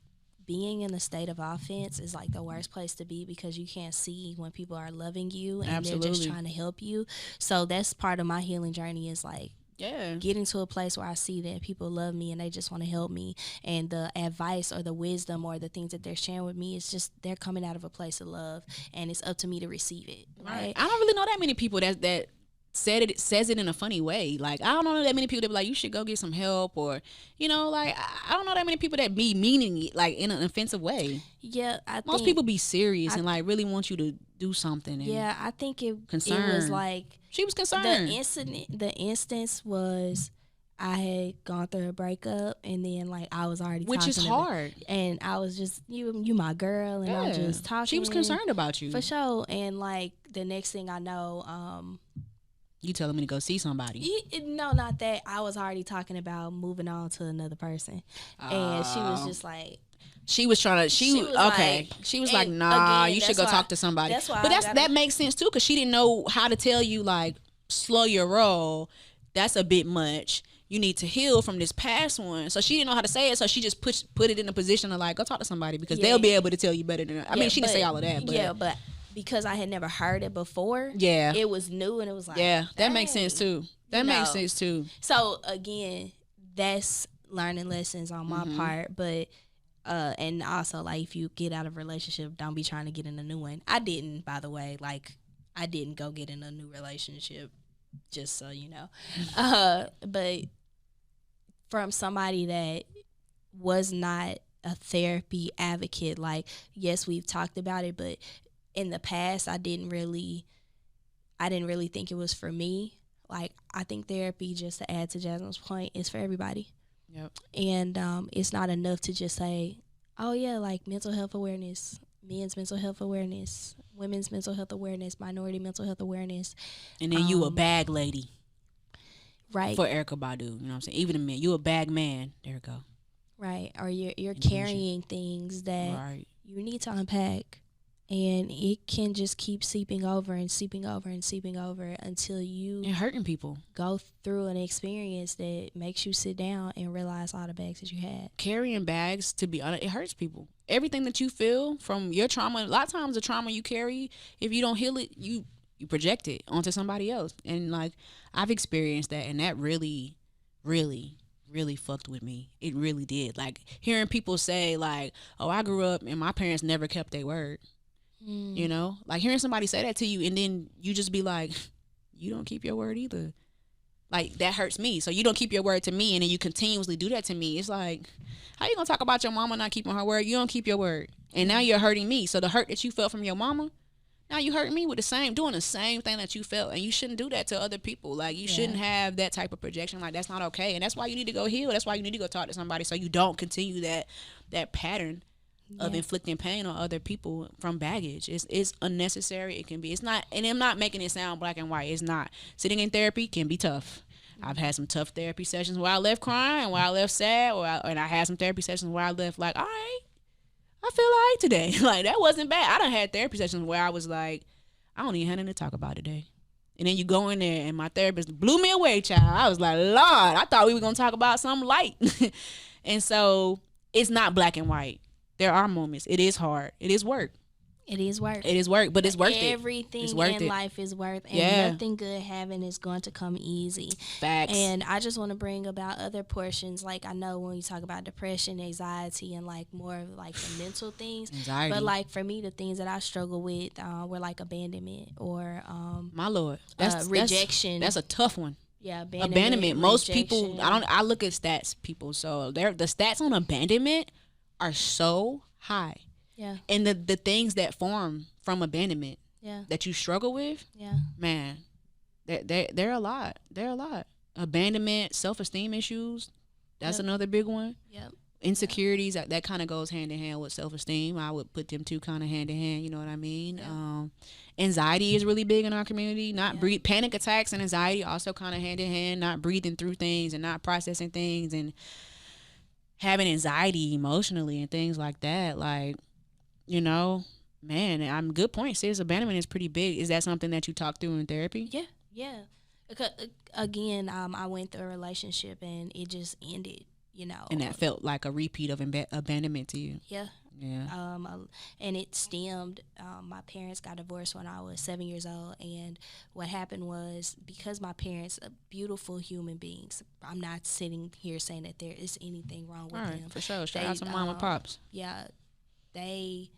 B: being in a state of offense is, like, the worst place to be because you can't see when people are loving you and Absolutely. They're just trying to help you. So that's part of my healing journey is, like, getting to a place where I see that people love me and they just want to help me, and the advice or the wisdom or the things that they're sharing with me, it's just they're coming out of a place of love, and it's up to me to receive it. Right?
C: I don't really know that many people that says it in a funny way. Like, I don't know that many people that be like, you should go get some help, or, you know, like, I don't know that many people that be meaning it, like, in an offensive way.
B: Yeah,
C: most people be serious and, like, really want you to do something. And
B: I think it was like,
C: she was concerned.
B: The instance was, I had gone through a breakup, and then, like, I was already
C: which is hard,
B: and I was just you my girl, and I'm just talking.
C: She was concerned about you
B: for sure, and, like, the next thing I know,
C: you telling me to go see somebody?
B: No, not that. I was already talking about moving on to another person, and she was just like.
C: She was trying to. She was okay. Like, she was like, "Nah, again, you should go talk to somebody." But that makes sense too, because she didn't know how to tell you, like, slow your roll. that's a bit much. You need to heal from this past one. So she didn't know how to say it, so she just put it in a position of like, go talk to somebody because they'll be able to tell you better than I mean, she didn't say all of that, but
B: but because I had never heard it before, it was new and it was like,
C: that makes sense too. That makes sense too.
B: So again, that's learning lessons on my part, but and also like if you get out of a relationship, don't be trying to get in a new one. I didn't, by the way, like I didn't go get in a new relationship, just so you know. But from somebody that was not a therapy advocate, like yes, we've talked about it, but in the past I didn't really think it was for me. Like I think therapy, just to add to Jasmine's point, is for everybody.
C: Yep.
B: And it's not enough to just say, oh yeah, like mental health awareness, men's mental health awareness, women's mental health awareness, minority mental health awareness.
C: And then you a bag lady.
B: Right.
C: For Erykah Badu, you know what I'm saying? Even the men, you a bag man. There we go.
B: Right. Or you're carrying things that you need to unpack. And it can just keep seeping over and seeping over and seeping over until you
C: and hurting people
B: go through an experience that makes you sit down and realize all the bags that you had.
C: Carrying bags, to be honest, it hurts people. Everything that you feel from your trauma, a lot of times the trauma you carry, if you don't heal it, you project it onto somebody else. And like I've experienced that, and that really, really, really fucked with me. It really did. Like hearing people say like, oh, I grew up and my parents never kept their word. You know, like hearing somebody say that to you and then you just be like, you don't keep your word either. Like that hurts me. So you don't keep your word to me and then you continuously do that to me. It's like, how you gonna talk about your mama not keeping her word? You don't keep your word. And now you're hurting me. So the hurt that you felt from your mama, now you hurting me with doing the same thing that you felt. And you shouldn't do that to other people. Like you shouldn't have that type of projection. Like that's not okay. And that's why you need to go heal. That's why you need to go talk to somebody so you don't continue that pattern of inflicting pain on other people from baggage. It's unnecessary. It can be. It's not. And I'm not making it sound black and white. It's not. Sitting in therapy can be tough. I've had some tough therapy sessions where I left crying, where I left sad, and I had some therapy sessions where I left like, all right, I feel all right today. Like that wasn't bad. I done had therapy sessions where I was like, I don't even have anything to talk about today. And then you go in there and my therapist blew me away, child. I was like, Lord, I thought we were gonna talk about something light. And so it's not black and white. There are moments. It is hard. It is work.
B: It is work.
C: It is work, but it's worth it.
B: Everything in life is worth, and nothing good having is going to come easy.
C: Facts.
B: And I just want to bring about other portions. Like I know when you talk about depression, anxiety, and like more of like the mental things.
C: Anxiety.
B: But like for me, the things that I struggle with were like abandonment or
C: my Lord, that's
B: rejection.
C: That's a tough one.
B: Yeah,
C: abandonment. Most
B: rejection.
C: people, I look at stats, people. So the stats on abandonment are so high.
B: Yeah.
C: And the things that form from abandonment that you struggle with, man, they're a lot. They're a lot. Abandonment, self-esteem issues, that's another big one.
B: Yep.
C: Insecurities, that kind of goes hand in hand with self-esteem. I would put them two kind of hand in hand, you know what I mean?
B: Yeah.
C: Anxiety is really big in our community. Panic attacks and anxiety also kind of hand in hand, not breathing through things and not processing things and having anxiety emotionally and things like that. Like, you know, man, I'm good point. Sis, abandonment is pretty big. Is that something that you talk through in therapy?
B: Yeah. Because, again, I went through a relationship and it just ended, you know.
C: And that felt like a repeat of abandonment to you.
B: Yeah. And it stemmed, my parents got divorced when I was 7 years old, and what happened was, because my parents are beautiful human beings, I'm not sitting here saying that there is anything wrong with them.
C: For sure. Shout out to mom and pops.
B: Yeah, they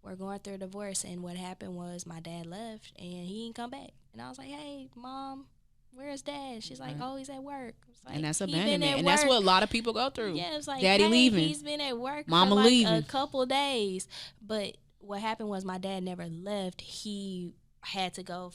B: were going through a divorce, and what happened was my dad left and he didn't come back, and I was like, hey mom, where's dad? She's like, oh, he's at work. Like,
C: and that's abandonment, and that's what a lot of people go through.
B: Yeah, it's like,
C: daddy leaving,
B: he's been at work
C: mama
B: for like
C: leaving
B: a couple days. But what happened was my dad never left. He had to go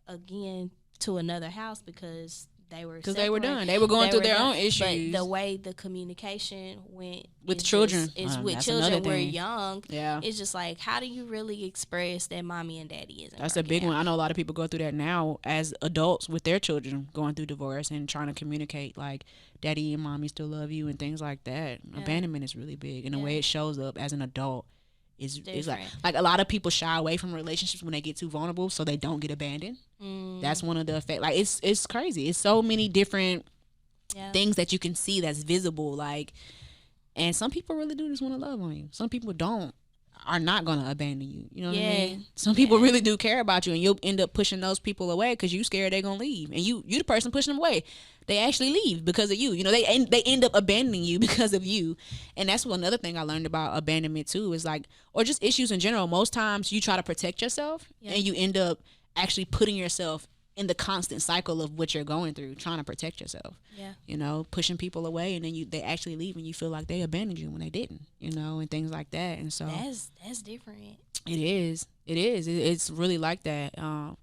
B: again to another house because they were
C: done. They were going through their own issues.
B: But the way the communication went
C: with children
B: with children we're young.
C: Yeah,
B: it's just like, how do you really express that mommy and daddy isn't?
C: That's a big one. I know a lot of people go through that now as adults with their children going through divorce and trying to communicate like daddy and mommy still love you and things like that. Abandonment is really big, and the way it shows up as an adult is like a lot of people shy away from relationships when they get too vulnerable, so they don't get abandoned. That's one of the effects. Like it's crazy. It's so many different things that you can see that's visible. Like, and some people really do just want to love on you. Some people are not going to abandon you. You know what I mean? Some people really do care about you, and you'll end up pushing those people away because you scared they're going to leave. And you the person pushing them away. They actually leave because of you. You know, they end up abandoning you because of you. And that's another thing I learned about abandonment too, is like, or just issues in general. Most times you try to protect yourself and you end up actually putting yourself in the constant cycle of what you're going through, trying to protect yourself. Yeah. You know, pushing people away, and then they actually leave and you feel like they abandoned you when they didn't, you know, and things like that. And so
B: that's different.
C: It is. It's really like that.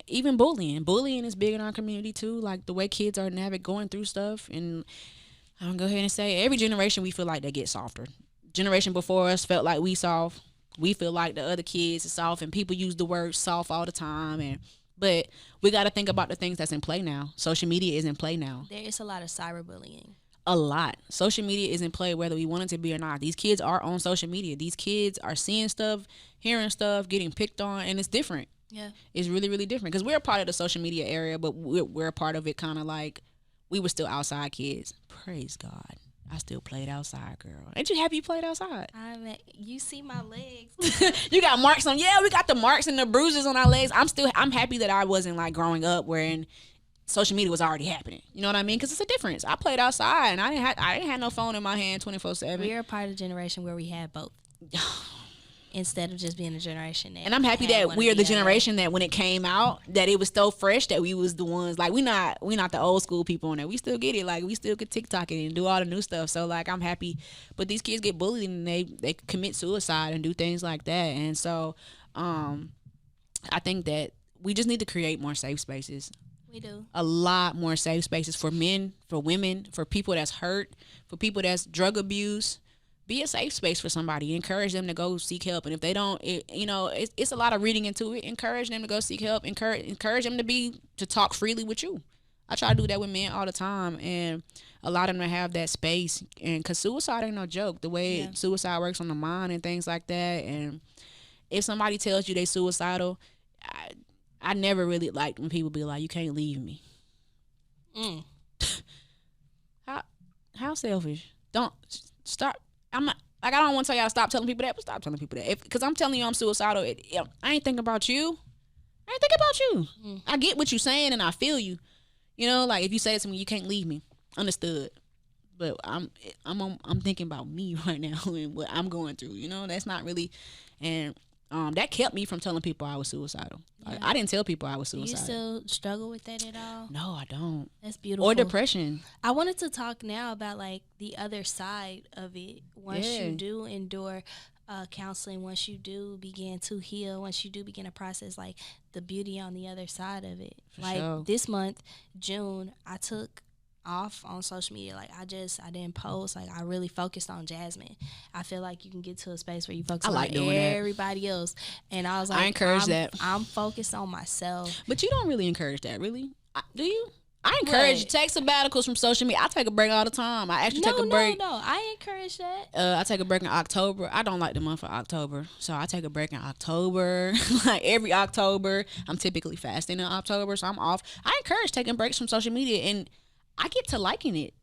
C: Even bullying is big in our community too. Like the way kids are going through stuff, and I'm gonna go ahead and say every generation we feel like they get softer. Generation before us felt like we soft. We feel like the other kids are soft, and people use the word soft all the time. But we got to think about the things that's in play now. Social media is in play now.
B: There is a lot of cyberbullying.
C: A lot. Social media is in play whether we want it to be or not. These kids are on social media. These kids are seeing stuff, hearing stuff, getting picked on, and it's different. Yeah. It's really, really different because we're a part of the social media area, but we're a part of it kind of like we were still outside kids. Praise God. I still played outside, girl. Ain't you happy you played outside?
B: You see my legs.
C: You got marks on. Yeah, we got the marks and the bruises on our legs. I'm happy that I wasn't like growing up wherein social media was already happening. You know what I mean? Because it's a difference. I played outside and I didn't have no phone in my hand 24/7.
B: We're a part of the generation where we had both. Instead of just being a generation that,
C: and I'm happy that we are the generation that when it came out that it was so fresh that we was the ones like we not the old school people on there. We still get it, like we still could TikTok it and do all the new stuff. So like I'm happy, but these kids get bullied and they commit suicide and do things like that. And so I think that we just need to create more safe spaces.
B: We do
C: a lot more safe spaces for men, for women, for people that's hurt, for people that's drug abuse. Be a safe space for somebody. Encourage them to go seek help. And if they don't, it's a lot of reading into it. Encourage them to go seek help. Encourage them to talk freely with you. I try to do that with men all the time. And a lot of them have that space. And because suicide ain't no joke. The way suicide works on the mind and things like that. And if somebody tells you they suicidal, I never really liked when people be like, you can't leave me. How selfish. Don't stop. I'm not, like, I don't want to tell y'all to stop telling people that, but stop telling people that. Because I'm telling you I'm suicidal. I ain't thinking about you. I ain't thinking about you. I get what you're saying and I feel you. You know, like if you say it to me, you can't leave me. Understood. But I'm thinking about me right now and what I'm going through. You know, that's not really, and that kept me from telling people I was suicidal. Yeah. I didn't tell people I was suicidal.
B: Do you still struggle with that at all?
C: No, I don't.
B: That's beautiful.
C: Or depression.
B: I wanted to talk now about like the other side of it. Once you do endure counseling, once you do begin to heal, once you do begin a process, like the beauty on the other side of it. For like sure. This month, June, I took off on social media. Like I didn't post. Like I really focused on Jasmine. I feel like you can get to a space where you focus on everybody else. And I was like,
C: I encourage that.
B: I'm focused on myself.
C: But you don't really encourage that, really? Do you? I encourage take sabbaticals from social media. I take a break all the time. I actually take a break.
B: No, I encourage that.
C: I take a break in October. I don't like the month of October, so I take a break in October. Like every October, I'm typically fasting in October, so I'm off. I encourage taking breaks from social media, and I get to liking it.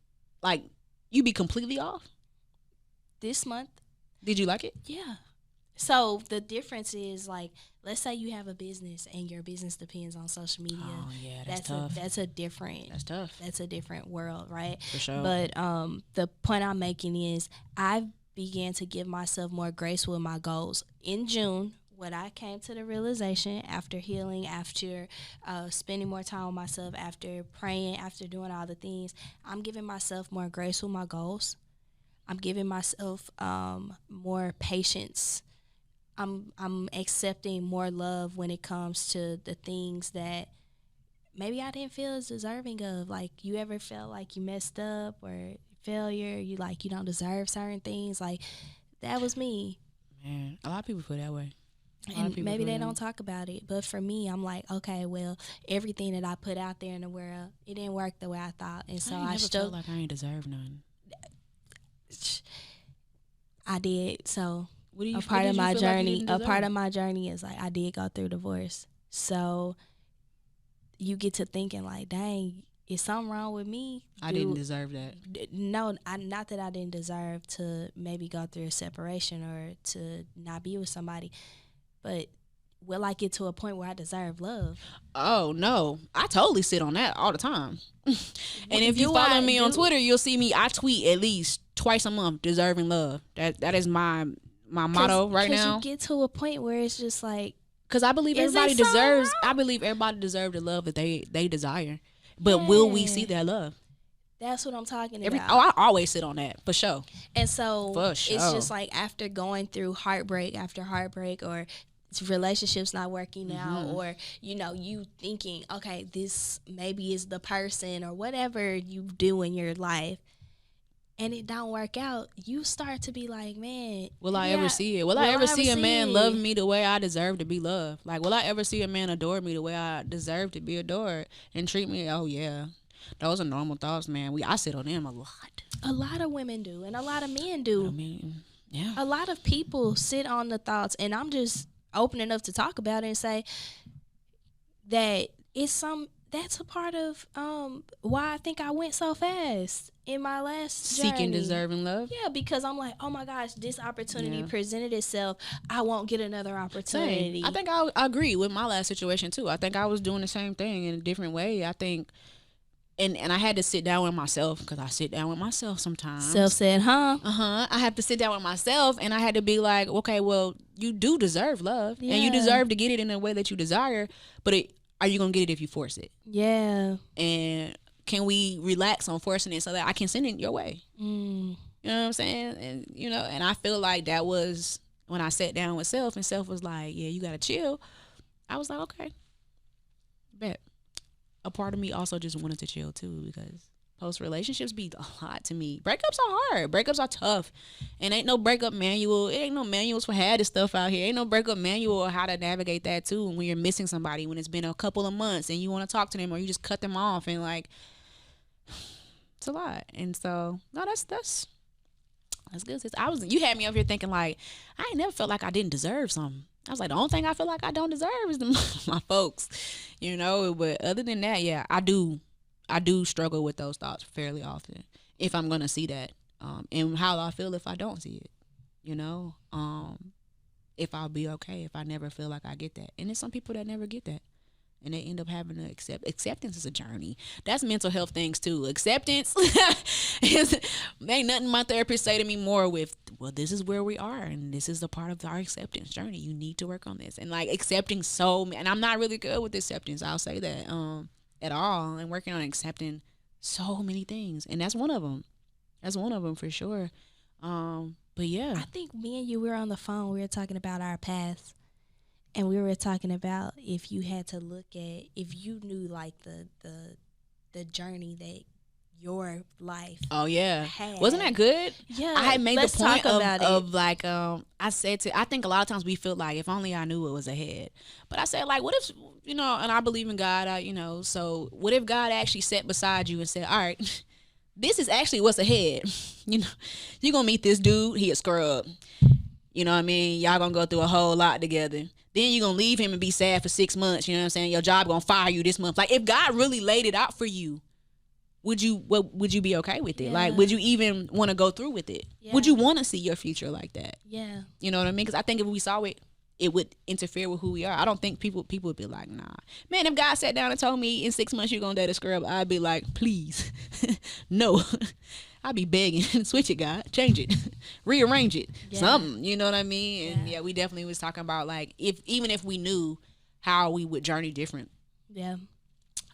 C: Like, you be completely off?
B: This month.
C: Did you like it?
B: Yeah. So, the difference is, like, let's say you have a business and your business depends on social media.
C: Oh, yeah, that's tough.
B: That's tough. That's a different world, right?
C: For sure.
B: But the point I'm making is I began to give myself more grace with my goals. In June, what I came to the realization after healing, after spending more time with myself, after praying, after doing all the things, I'm giving myself more grace with my goals. I'm giving myself more patience. I'm accepting more love when it comes to the things that maybe I didn't feel as deserving of. Like, you ever felt like you messed up or failure, you don't deserve certain things? Like, that was me.
C: Man, a lot of people feel that way.
B: And maybe they don't talk about it. But for me, I'm like, okay, well, everything that I put out there in the world, it didn't work the way I thought. And so I
C: felt like I ain't deserve none.
B: I did. So A part of my journey is like I did go through divorce. So you get to thinking like, dang, is something wrong with me?
C: I didn't deserve that.
B: No, not that I didn't deserve to maybe go through a separation or to not be with somebody, but will I get to a point where I deserve love?
C: Oh no, I totally sit on that all the time. And if you follow me on Twitter, you'll see me. I tweet at least twice a month, deserving love. That is my motto right now.
B: You get to a point where it's just like,
C: because I believe everybody deserves. I believe everybody deserves the love that they desire. But will we see that love?
B: That's what I'm talking about.
C: I always sit on that for sure.
B: And so it's just like after going through heartbreak after heartbreak, or relationships not working out, or you thinking, okay, this maybe is the person or whatever you do in your life, and it don't work out, you start to be like, man,
C: will I ever see it? Will I ever see a man love me the way I deserve to be loved? Like, will I ever see a man adore me the way I deserve to be adored and treat me? Oh yeah, those are normal thoughts, man. I sit on them a lot.
B: A lot of women do, and a lot of men do.
C: I mean, yeah.
B: A lot of people sit on the thoughts, and I'm just open enough to talk about it and say that that's a part of why I think I went so fast in my last journey.
C: Seeking deserving love.
B: Yeah, because I'm like, oh my gosh, this opportunity presented itself. I won't get another opportunity.
C: Same. I think I agree with my last situation too. I think I was doing the same thing in a different way. I think, and I had to sit down with myself, because I sit down with myself sometimes.
B: Self said, huh?
C: I have to sit down with myself, and I had to be like, okay, well, you do deserve love, and you deserve to get it in the way that you desire, but are you gonna get it if you force it?
B: Yeah.
C: And can we relax on forcing it so that I can send it your way? You know what I'm saying? And and I feel like that was when I sat down with self, and self was like, yeah, you gotta chill. I was like, okay, bet. A part of me also just wanted to chill too, because post relationships be a lot to me. Breakups are hard. Breakups are tough. And ain't no breakup manual. It ain't no manuals for how this stuff out here. Ain't no breakup manual or how to navigate that too. And when you're missing somebody, when it's been a couple of months and you want to talk to them, or you just cut them off, and like, it's a lot. And so no, that's good. You had me up here thinking like, I ain't never felt like I didn't deserve something. I was like, the only thing I feel like I don't deserve is my folks, But other than that, yeah, I do struggle with those thoughts fairly often, if I'm gonna see that, and how I feel if I don't see it, if I'll be okay if I never feel like I get that. And there's some people that never get that, and they end up having to accept. Acceptance is a journey. That's mental health things too. Acceptance ain't nothing my therapist say to me more with, well, this is where we are, and this is the part of our acceptance journey. You need to work on this. And like accepting and I'm not really good with acceptance, I'll say that, at all, and working on accepting so many things. And that's one of them. That's one of them for sure. But yeah.
B: I think me and you were on the phone, we were talking about our paths. And we were talking about if you had to look at, if you knew like the journey that your life.
C: Oh yeah,
B: had.
C: Wasn't that good?
B: Yeah,
C: I had made the point of like I think a lot of times we feel like if only I knew what was ahead. But I said like, what if and I believe in God, so what if God actually sat beside you and said, all right, this is actually what's ahead. You're gonna meet this dude. He a scrub. You know what I mean? Y'all gonna go through a whole lot together. Then you're gonna leave him and be sad for 6 months. You know what I'm saying? Your job gonna fire you this month. Like, if God really laid it out for you, would you be okay with it? Yeah. Like, would you even want to go through with it? Yeah. Would you want to see your future like that?
B: Yeah.
C: You know what I mean? Because I think if we saw it, it would interfere with who we are. I don't think people would be like, nah. Man, if God sat down and told me in 6 months you're gonna date a scrub, I'd be like, please, no. I'd be begging, switch it, God, change it, rearrange it, something. You know what I mean? And yeah, we definitely was talking about like even if we knew how we would journey different.
B: Yeah.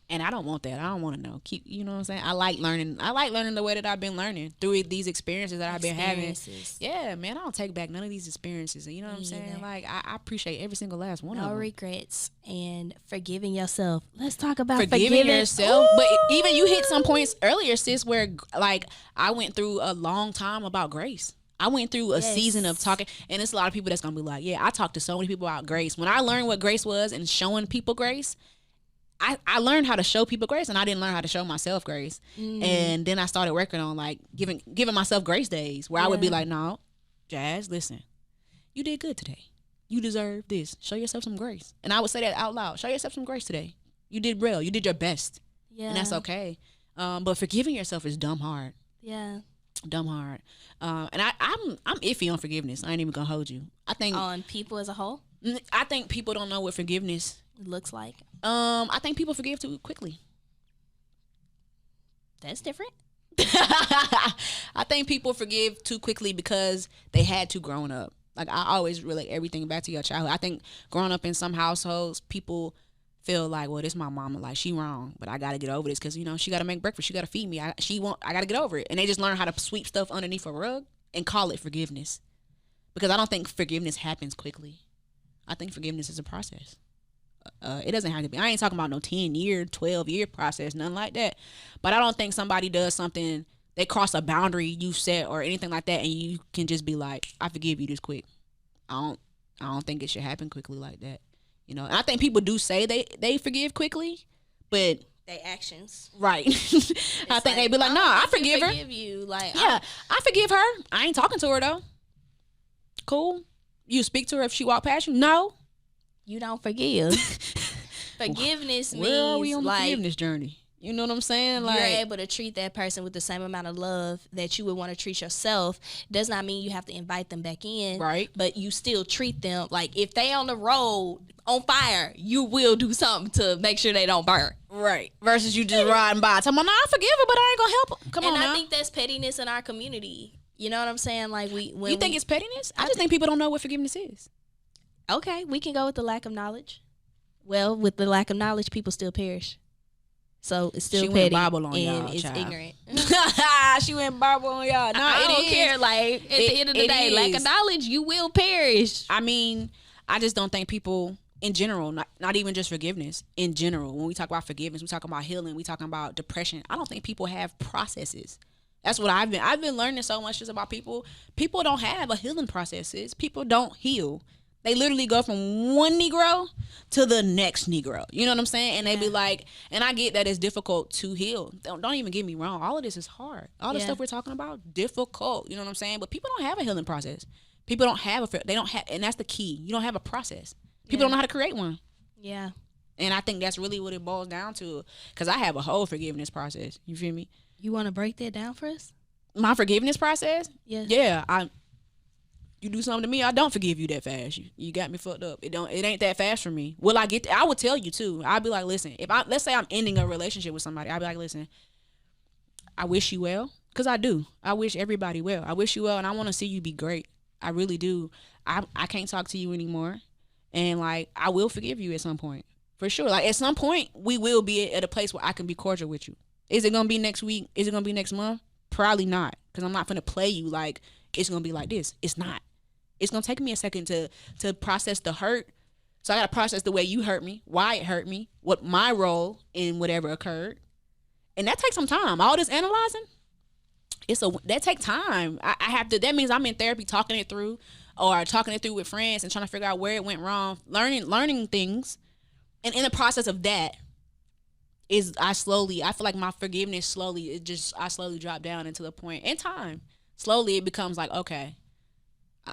C: And I don't want that. I don't want to know. You know what I'm saying? I like learning. I like learning the way that I've been learning through these experiences that I've been having. Yeah, man, I don't take back none of these experiences. You know what I'm saying? Like, I appreciate every single last one of them.
B: No regrets and forgiving yourself. Let's talk about
C: forgiving yourself. Ooh. But even you hit some points earlier, sis, where like I went through a long time about grace. I went through a season of talking, and it's a lot of people that's going to be like, yeah, I talked to so many people about grace. When I learned what grace was and showing people grace, I learned how to show people grace, and I didn't learn how to show myself grace. And then I started working on like giving myself grace days where I would be like, no, Jazz, listen, you did good today. You deserve this. Show yourself some grace. And I would say that out loud. Show yourself some grace today. You did well. You did your best. Yeah. And that's okay. But forgiving yourself is dumb hard.
B: Yeah.
C: Dumb hard. And I'm iffy on forgiveness. I ain't even gonna hold you. I think
B: on people as a whole.
C: I think people don't know what forgiveness
B: looks like.
C: I think people forgive too quickly.
B: That's different.
C: I think people forgive too quickly because they had to growing up. Like, I always relate everything back to your childhood. I think growing up in some households, people feel like, well, this is my mama, like, she wrong, but I gotta get over this because, you know, she gotta make breakfast, she gotta feed me, I gotta get over it. And they just learn how to sweep stuff underneath a rug and call it forgiveness, because I don't think forgiveness happens quickly. I think forgiveness is a process. It doesn't have to be. I ain't talking about no 10-year, 12-year process, nothing like that. But I don't think somebody does something, they cross a boundary you set or anything like that, and you can just be like, I forgive you this quick. I don't think it should happen quickly like that. You know, and I think people do say they forgive quickly, but
B: they actions.
C: Right. I think they be like, nah, I forgive her.
B: You. Like,
C: yeah, I forgive her. I ain't talking to her though. Cool. You speak to her if she walk past you? No.
B: You don't forgive. Forgiveness means,
C: where are we on the
B: like,
C: forgiveness journey? You know what I'm saying? Like,
B: you're able to treat that person with the same amount of love that you would want to treat yourself. Does not mean you have to invite them back in. Right. But you still treat them like, if they on the road on fire, you will do something to make sure they don't burn.
C: Right. Versus you just riding by. Tell them, nah, I forgive her, but I ain't gonna help her. Come on now.
B: And I think that's pettiness in our community. You know what I'm saying? Like,
C: you think it's pettiness? I just think people don't know what forgiveness is.
B: Okay, we can go with the lack of knowledge. Well, with the lack of knowledge, people still perish. So it's still petty
C: Bible on
B: and
C: y'all,
B: it's
C: child.
B: ignorant.
C: She went Bible on y'all. No,
B: I don't care. Like, at the end of the day, lack of knowledge, you will perish.
C: I mean, I just don't think people in general, not even just forgiveness, in general, when we talk about forgiveness, we talking about healing, we talking about depression. I don't think people have processes. That's what I've been learning so much just about people. People don't have a healing processes. People don't heal. They literally go from one Negro to the next Negro. You know what I'm saying? And they be like, and I get that it's difficult to heal. Don't even get me wrong. All of this is hard. All the stuff we're talking about, difficult. You know what I'm saying? But people don't have a healing process. People don't have and that's the key. You don't have a process. People don't know how to create one. Yeah. And I think that's really what it boils down to. Because I have a whole forgiveness process. You feel me?
B: You want to break that down for us?
C: My forgiveness process? Yes. Yeah. You do something to me, I don't forgive you that fast. You got me fucked up. It ain't that fast for me. Will I get I would tell you too. I'd be like, listen, let's say I'm ending a relationship with somebody, I'd be like, listen, I wish you well. Because I do. I wish everybody well. I wish you well, and I want to see you be great. I really do. I can't talk to you anymore. And like, I will forgive you at some point. For sure. Like, at some point, we will be at a place where I can be cordial with you. Is it going to be next week? Is it going to be next month? Probably not. Because I'm not going to play you like it's going to be like this. It's not. It's going to take me a second to process the hurt. So I got to process the way you hurt me, why it hurt me, what my role in whatever occurred. And that takes some time. All this analyzing, that takes time. I have to, that means I'm in therapy talking it through, or talking it through with friends and trying to figure out where it went wrong, learning things. And in the process of that, I feel like my forgiveness I slowly drop down into the point in time. Slowly it becomes like, okay,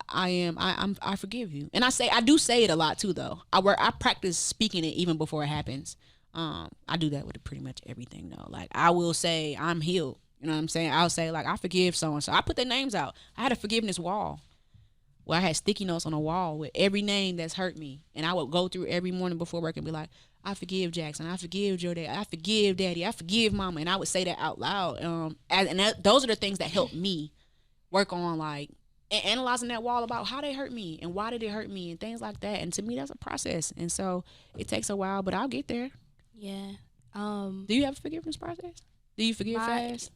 C: I forgive you. And I do say it a lot too though. I practice speaking it even before it happens. I do that with pretty much everything though. Like, I will say I'm healed. You know what I'm saying? I'll say like, I forgive so and so. I put their names out. I had a forgiveness wall where I had sticky notes on a wall with every name that's hurt me. And I would go through every morning before work and be like, I forgive Jackson. I forgive Joe Dad. I forgive Daddy. I forgive Mama. And I would say that out loud. Those are the things that help me work on like analyzing that wall about how they hurt me and why did it hurt me and things like that. And to me, that's a process. And so it takes a while, but I'll get there.
B: Yeah.
C: Do you have a forgiveness process? Do you forgive fast?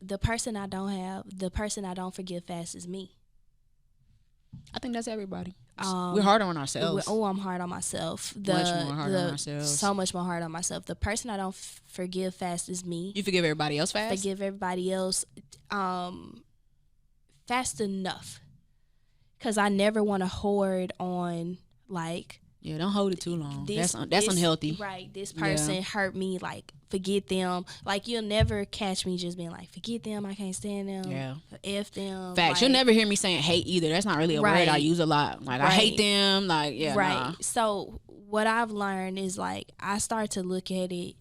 B: The person I don't forgive fast is me.
C: I think that's everybody. We're harder on ourselves.
B: I'm hard on myself. Much more hard on ourselves. So much more hard on myself. The person I don't forgive fast is me.
C: You forgive everybody else fast?
B: Forgive everybody else fast enough. Because I never want to hoard on, like...
C: Yeah, don't hold it too long. That's unhealthy.
B: Right. This person hurt me, like, forget them. Like, you'll never catch me just being like, forget them, I can't stand them.
C: Yeah.
B: F them.
C: Facts.
B: Like,
C: you'll never hear me saying hate either. That's not really a word I use a lot. Like, I hate them. Like, yeah. Nah.
B: So what I've learned is, like, I start to look at it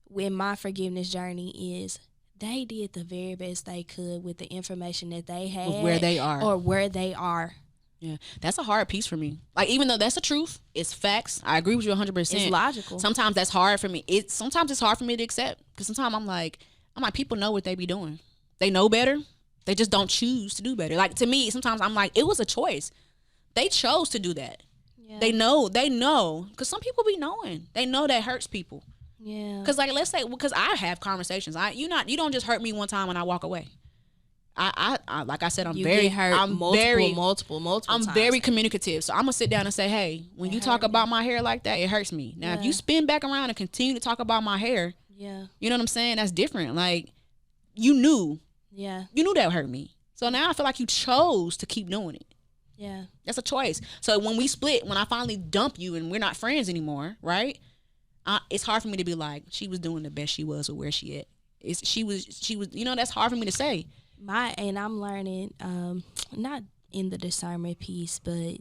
B: with my forgiveness journey is they did the very best they could with the information that they had.
C: With where they are.
B: Or where they are.
C: Yeah, that's a hard piece for me. Like, even though that's the truth, it's facts. I agree with you 100%.
B: It's logical.
C: Sometimes that's hard for me. Sometimes it's hard for me to accept because sometimes I'm like, people know what they be doing. They know better. They just don't choose to do better. Like, to me, sometimes I'm like, it was a choice. They chose to do that. Yeah. They know. Because some people be knowing. They know that hurts people.
B: Yeah.
C: Because, like, let's say, because I have conversations. You don't just hurt me one time when I walk away. I like I said, I'm very
B: multiple
C: I'm
B: times.
C: very communicative. So I'm gonna sit down and say, hey, when you talk about my hair like that, it hurts me. Now, if you spin back around and continue to talk about my hair, you know what I'm saying? That's different. Like, you knew that hurt me. So now I feel like you chose to keep doing it.
B: Yeah,
C: that's a choice. So when we split, when I finally dump you and we're not friends anymore, right? It's hard for me to be like, she was doing the best she was with where she at. She was. That's hard for me to say.
B: And I'm learning, not in the discernment piece, but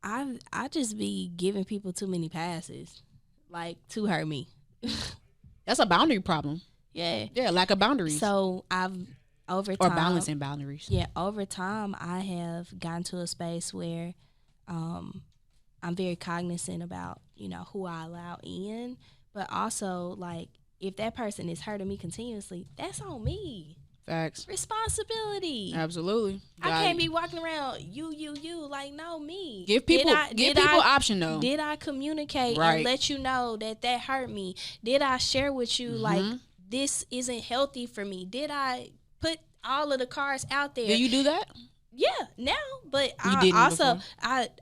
B: I just be giving people too many passes, like, to hurt me.
C: That's a boundary problem.
B: Yeah,
C: lack of boundaries.
B: So I've over time,
C: or balancing boundaries.
B: Yeah, over time I have gotten to a space where, I'm very cognizant about who I allow in, but also, like, if that person is hurting me continuously, that's on me.
C: Facts.
B: Responsibility.
C: Absolutely.
B: I can't be walking around you like, no, me.
C: Give people option though.
B: Did I communicate and let you know that hurt me? Did I share with you like, this isn't healthy for me? Did I put all of the cards out there?
C: Did you do that?
B: Yeah, now, but I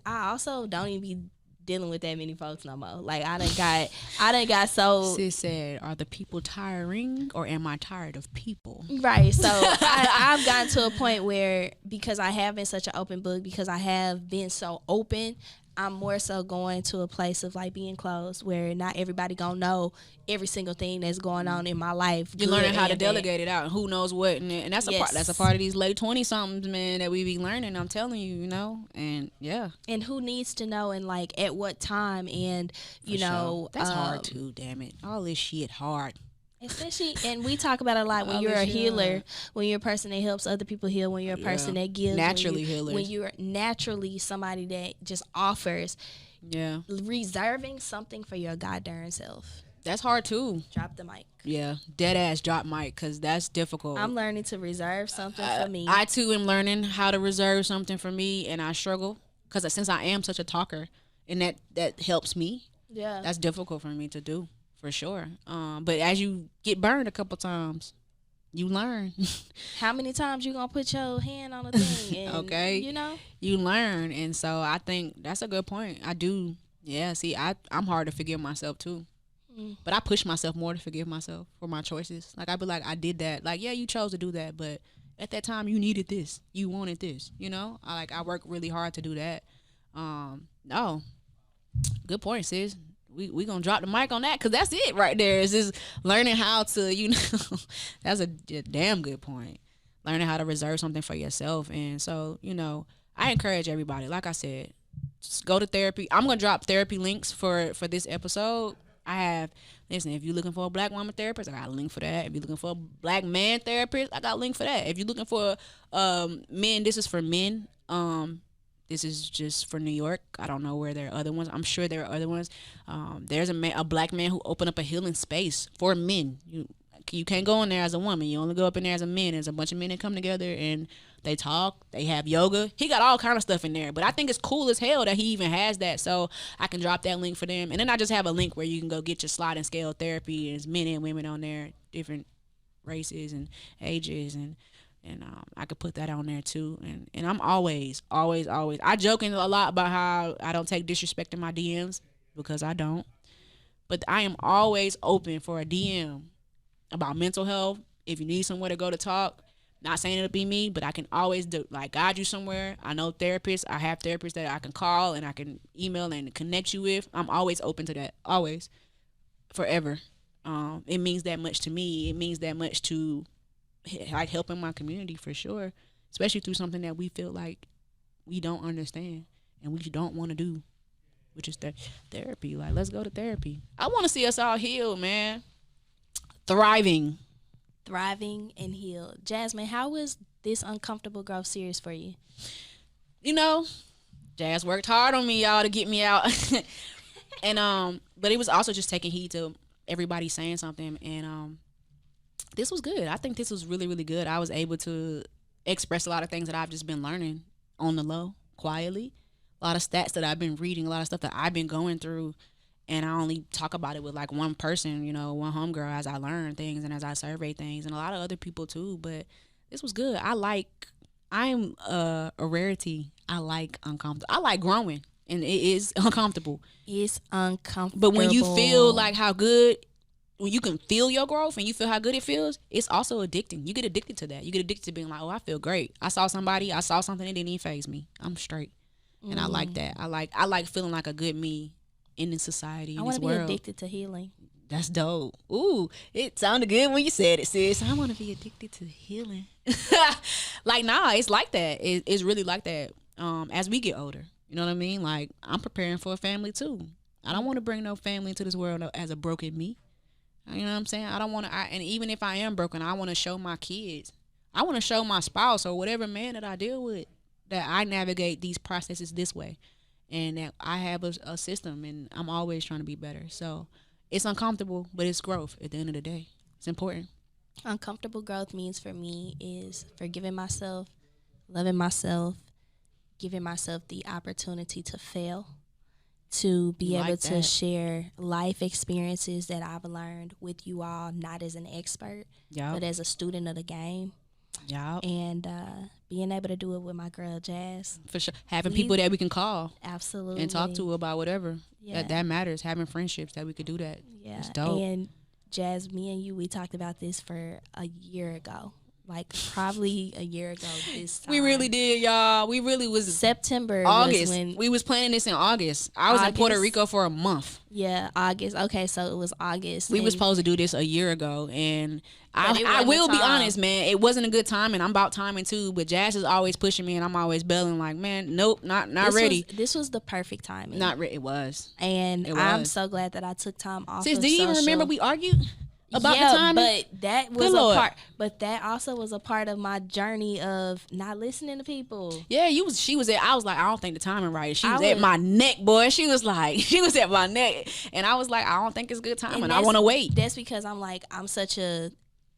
B: also don't even be dealing with that many folks no more. Like, I done got so.
C: Sis said, "Are the people tiring, or am I tired of people?"
B: Right. So I've gotten to a point where, because I have been such an open book, because I have been so open, I'm more so going to a place of, like, being closed, where not everybody gonna know every single thing that's going on in my life.
C: You're learning how to delegate it out, and who knows what, and that's a part of these late 20-somethings, man, that we be learning. I'm telling you, and and
B: who needs to know, and, like, at what time, and
C: that's hard too. Damn it, all this shit hard.
B: Especially, and we talk about it a lot, when you're a healer, when you're a person that helps other people heal, when you're a person that gives,
C: naturally healers,
B: when you're naturally somebody that just offers, reserving something for your goddamn self.
C: That's hard too.
B: Drop the mic.
C: Yeah, dead ass drop mic, because that's difficult.
B: I'm learning to reserve something for me.
C: I too am learning how to reserve something for me, and I struggle because since I am such a talker, and that helps me. Yeah, that's difficult for me to do. For sure. But as you get burned a couple times, you learn.
B: How many times you gonna put your hand on a thing? And,
C: okay. You learn. And so I think that's a good point. I do. Yeah, see, I'm hard to forgive myself too. But I push myself more to forgive myself for my choices. Like, I'd be like, I did that. Like, yeah, you chose to do that, but at that time you needed this. You wanted this, I work really hard to do that. No. Good point, sis. We gonna drop the mic on that, because that's it right there. It's just learning how to, that's a damn good point. Learning how to reserve something for yourself. And so, I encourage everybody, like I said, just go to therapy. I'm gonna drop therapy links for this episode. Listen, if you're looking for a black woman therapist, I got a link for that. If you're looking for a black man therapist, I got a link for that. If you're looking for men, this is for men. This is just for New York. I don't know where there are other ones. I'm sure there are other ones. There's a black man who opened up a healing space for men. You can't go in there as a woman. You only go up in there as a man. There's a bunch of men that come together and they talk. They have yoga. He got all kind of stuff in there. But I think it's cool as hell that he even has that. So I can drop that link for them. And then I just have a link where you can go get your sliding scale therapy. There's men and women on there, different races and ages, and I could put that on there too. And I'm always I joking a lot about how I don't take disrespect in my DMs, because I don't. But I am always open for a DM about mental health. If you need somewhere to go to talk, not saying it'll be me, but I can always guide you somewhere. I know therapists. I have therapists that I can call and I can email and connect you with. I'm always open to that. Always. Forever. it means that much to me. It means that much to like helping my community for sure, especially through something that we feel like we don't understand and we don't want to do, which is therapy. Like, let's go to therapy. I want to see us all healed, man. Thriving
B: and healed. Jasmine, how was this Uncomfortable Growth series for you?
C: You know, Jazz worked hard on me, y'all, to get me out. And but it was also just taking heed to everybody saying something, and this was good. I think this was really, really good. I was able to express a lot of things that I've just been learning on the low, quietly. A lot of stats that I've been reading, a lot of stuff that I've been going through, and I only talk about it with like one person, you know, one homegirl, as I learn things and as I survey things, and a lot of other people too. But this was good. I'm a rarity. I like uncomfortable. I like growing, and it is uncomfortable.
B: It's uncomfortable.
C: But when you feel like how good, when you can feel your growth and you feel how good it feels, it's also addicting. You get addicted to that. You get addicted to being like, oh, I feel great. I saw something that didn't even faze me. I'm straight. And I like that. I like feeling like a good me in this society, in this world.
B: I want to be addicted to healing.
C: That's dope. Ooh, it sounded good when you said it, sis. I want to be addicted to healing. Like, nah, it's like that. It's really like that. As we get older, you know what I mean? Like, I'm preparing for a family too. I don't want to bring no family into this world as a broken me. You know what I'm saying? I don't want to. And even if I am broken, I want to show my kids. I want to show my spouse or whatever man that I deal with that I navigate these processes this way, and that I have a system, and I'm always trying to be better. So it's uncomfortable, but it's growth at the end of the day. It's important.
B: Uncomfortable growth means for me is forgiving myself, loving myself, giving myself the opportunity to fail, to be able to share life experiences that I've learned with you all, not as an expert, but as a student of the game. And being able to do it with my girl Jazz. For sure. Having people that we can call.
C: Absolutely. And talk to about whatever. Yeah. That matters. Having friendships that we could do that.
B: Yeah.
C: It's dope.
B: And Jazz, me and you, we talked about this for a year ago. Like, probably a year ago this time.
C: We really did, y'all. We really was.
B: September.
C: August. We was planning this in August. I was in Puerto Rico for a month.
B: Yeah, August. Okay, so it was August.
C: We was supposed to do this a year ago, and I will be honest, man. It wasn't a good time, and I'm about timing too. But Jazz is always pushing me, and I'm always belling like, man, nope, not ready.
B: This was the perfect timing.
C: It was.
B: And I'm so glad that I took time off.
C: Sis, do you even remember we argued about the timing?
B: But that was a part. But that also was a part of my journey of not listening to people.
C: Yeah, she was at. I was like, I don't think the timing right. She was at my neck, boy. She was at my neck, and I was like, I don't think it's good timing. I want to wait.
B: That's because I'm such a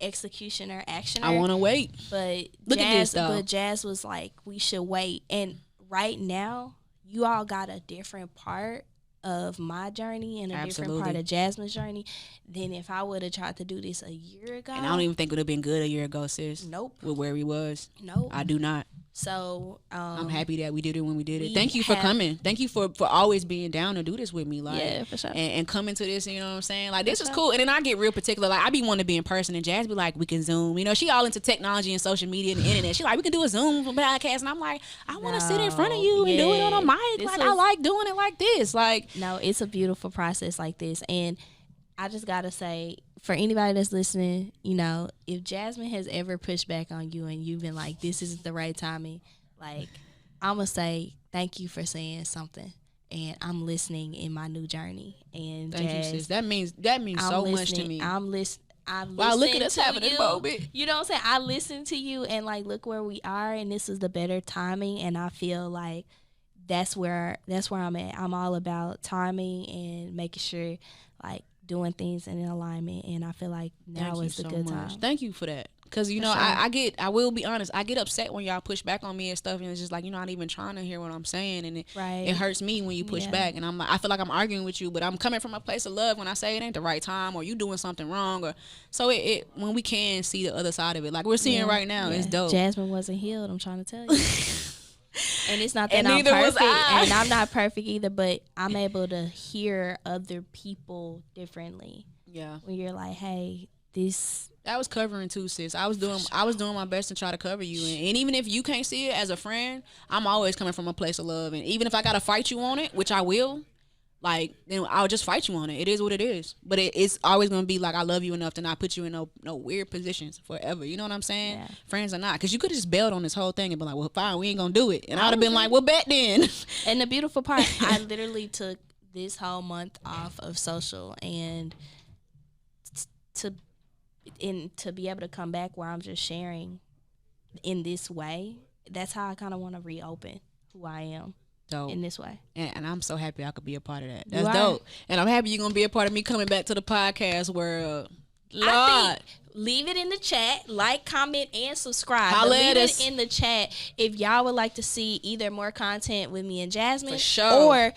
B: executioner, actioner.
C: I want to wait.
B: But
C: look at this though.
B: But Jazz was like, we should wait. And right now, you all got a different part of my journey and a different part of Jasmine's journey than if I would have tried to do this a year ago.
C: And I don't even think it would have been good a year ago, sis.
B: Nope.
C: With where we was.
B: Nope.
C: I do not.
B: So
C: I'm happy that we did it when we did it. Thank you for coming. Thank you for always being down to do this with me. Like, yeah, for sure. And coming to this, you know what I'm saying? Like, this is cool. And then I get real particular. Like, I be wanting to be in person, and Jazz be like, we can Zoom. You know, she all into technology and social media and the internet. She like, we can do a Zoom podcast. And I'm like, I want to sit in front of you and do it on a mic. Like, I like doing it like this. Like,
B: no, it's a beautiful process like this. And I just got to say, for anybody that's listening, you know, if Jasmine has ever pushed back on you and you've been like, this isn't the right timing, like, I'm going to say thank you for saying something. And I'm listening in my new journey. And
C: thank you, sis. That means so much to me.
B: I'm listening.
C: Wow, look at us having a moment.
B: You know what I'm saying? I listened to you and, like, look where we are, and this is the better timing. And I feel like that's where I'm at. I'm all about timing and making sure, like, doing things in alignment. And I feel like now is the good time.
C: Thank you for that. Because, you know, I will be honest, I get upset when y'all push back on me and stuff, and it's just like, you're not even trying to hear what I'm saying, and it hurts me when you push back, and I feel like I'm arguing with you, but I'm coming from a place of love when I say it ain't the right time, or you doing something wrong, or so when we can see the other side of it, like we're seeing right now, it's dope.
B: Jasmine wasn't healed, I'm trying to tell you. And it's not that I'm perfect, and I'm not perfect either, but I'm able to hear other people differently.
C: Yeah.
B: When you're like, hey, this...
C: That was covering too, sis. I was doing my best to try to cover you, and even if you can't see it as a friend, I'm always coming from a place of love. And even if I gotta fight you on it, which I will, like, then I'll just fight you on it. It is what it is. But it's always gonna be like, I love you enough to not put you in no weird positions forever. You know what I'm saying? Yeah. Friends or not, because you could have just bailed on this whole thing and be like, well, fine, we ain't gonna do it. And I'd have been like, well, bet then.
B: And the beautiful part, I literally took this whole month off of social, and to be able to come back where I'm just sharing in this way. That's how I kind of want to reopen who I am. Dope. In this way.
C: And I'm so happy I could be a part of that. That's dope. And I'm happy you're going to be a part of me coming back to the podcast world. Lord.
B: Leave it in the chat. Like, comment, and subscribe. Leave it in the chat if y'all would like to see either more content with me and Jasmine.
C: For sure.
B: Or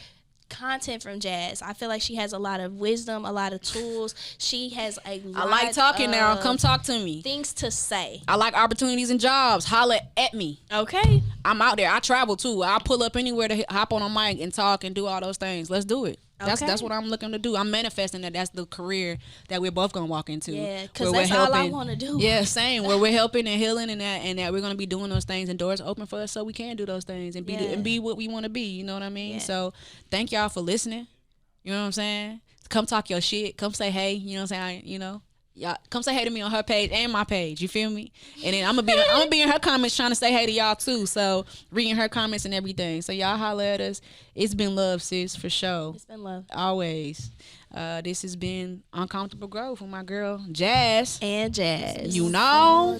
B: content from Jazz. I feel like she has a lot of wisdom, a lot of tools. She has a lot.
C: I like talking now. Come talk to me.
B: Things to say.
C: I like opportunities and jobs. Holla at me.
B: Okay.
C: I'm out there. I travel too. I'll pull up anywhere to hop on a mic and talk and do all those things. Let's do it. That's what I'm looking to do. I'm manifesting that's the career that we're both gonna walk into.
B: Yeah, because that's all I want to do.
C: Yeah, same. Where we're helping and healing and that we're gonna be doing those things and doors open for us so we can do those things and be what we want to be. You know what I mean? Yeah. So thank y'all for listening. You know what I'm saying? Come talk your shit. Come say hey. You know what I'm saying? Y'all come say hey to me on her page and my page. You feel me? And then I'm gonna be in her comments trying to say hey to y'all too. So reading her comments and everything. So y'all holler at us. It's been love, sis, for sure.
B: It's been love.
C: Always. This has been Uncomfortable Growth with my girl Jazz.
B: And Jazz.
C: You know.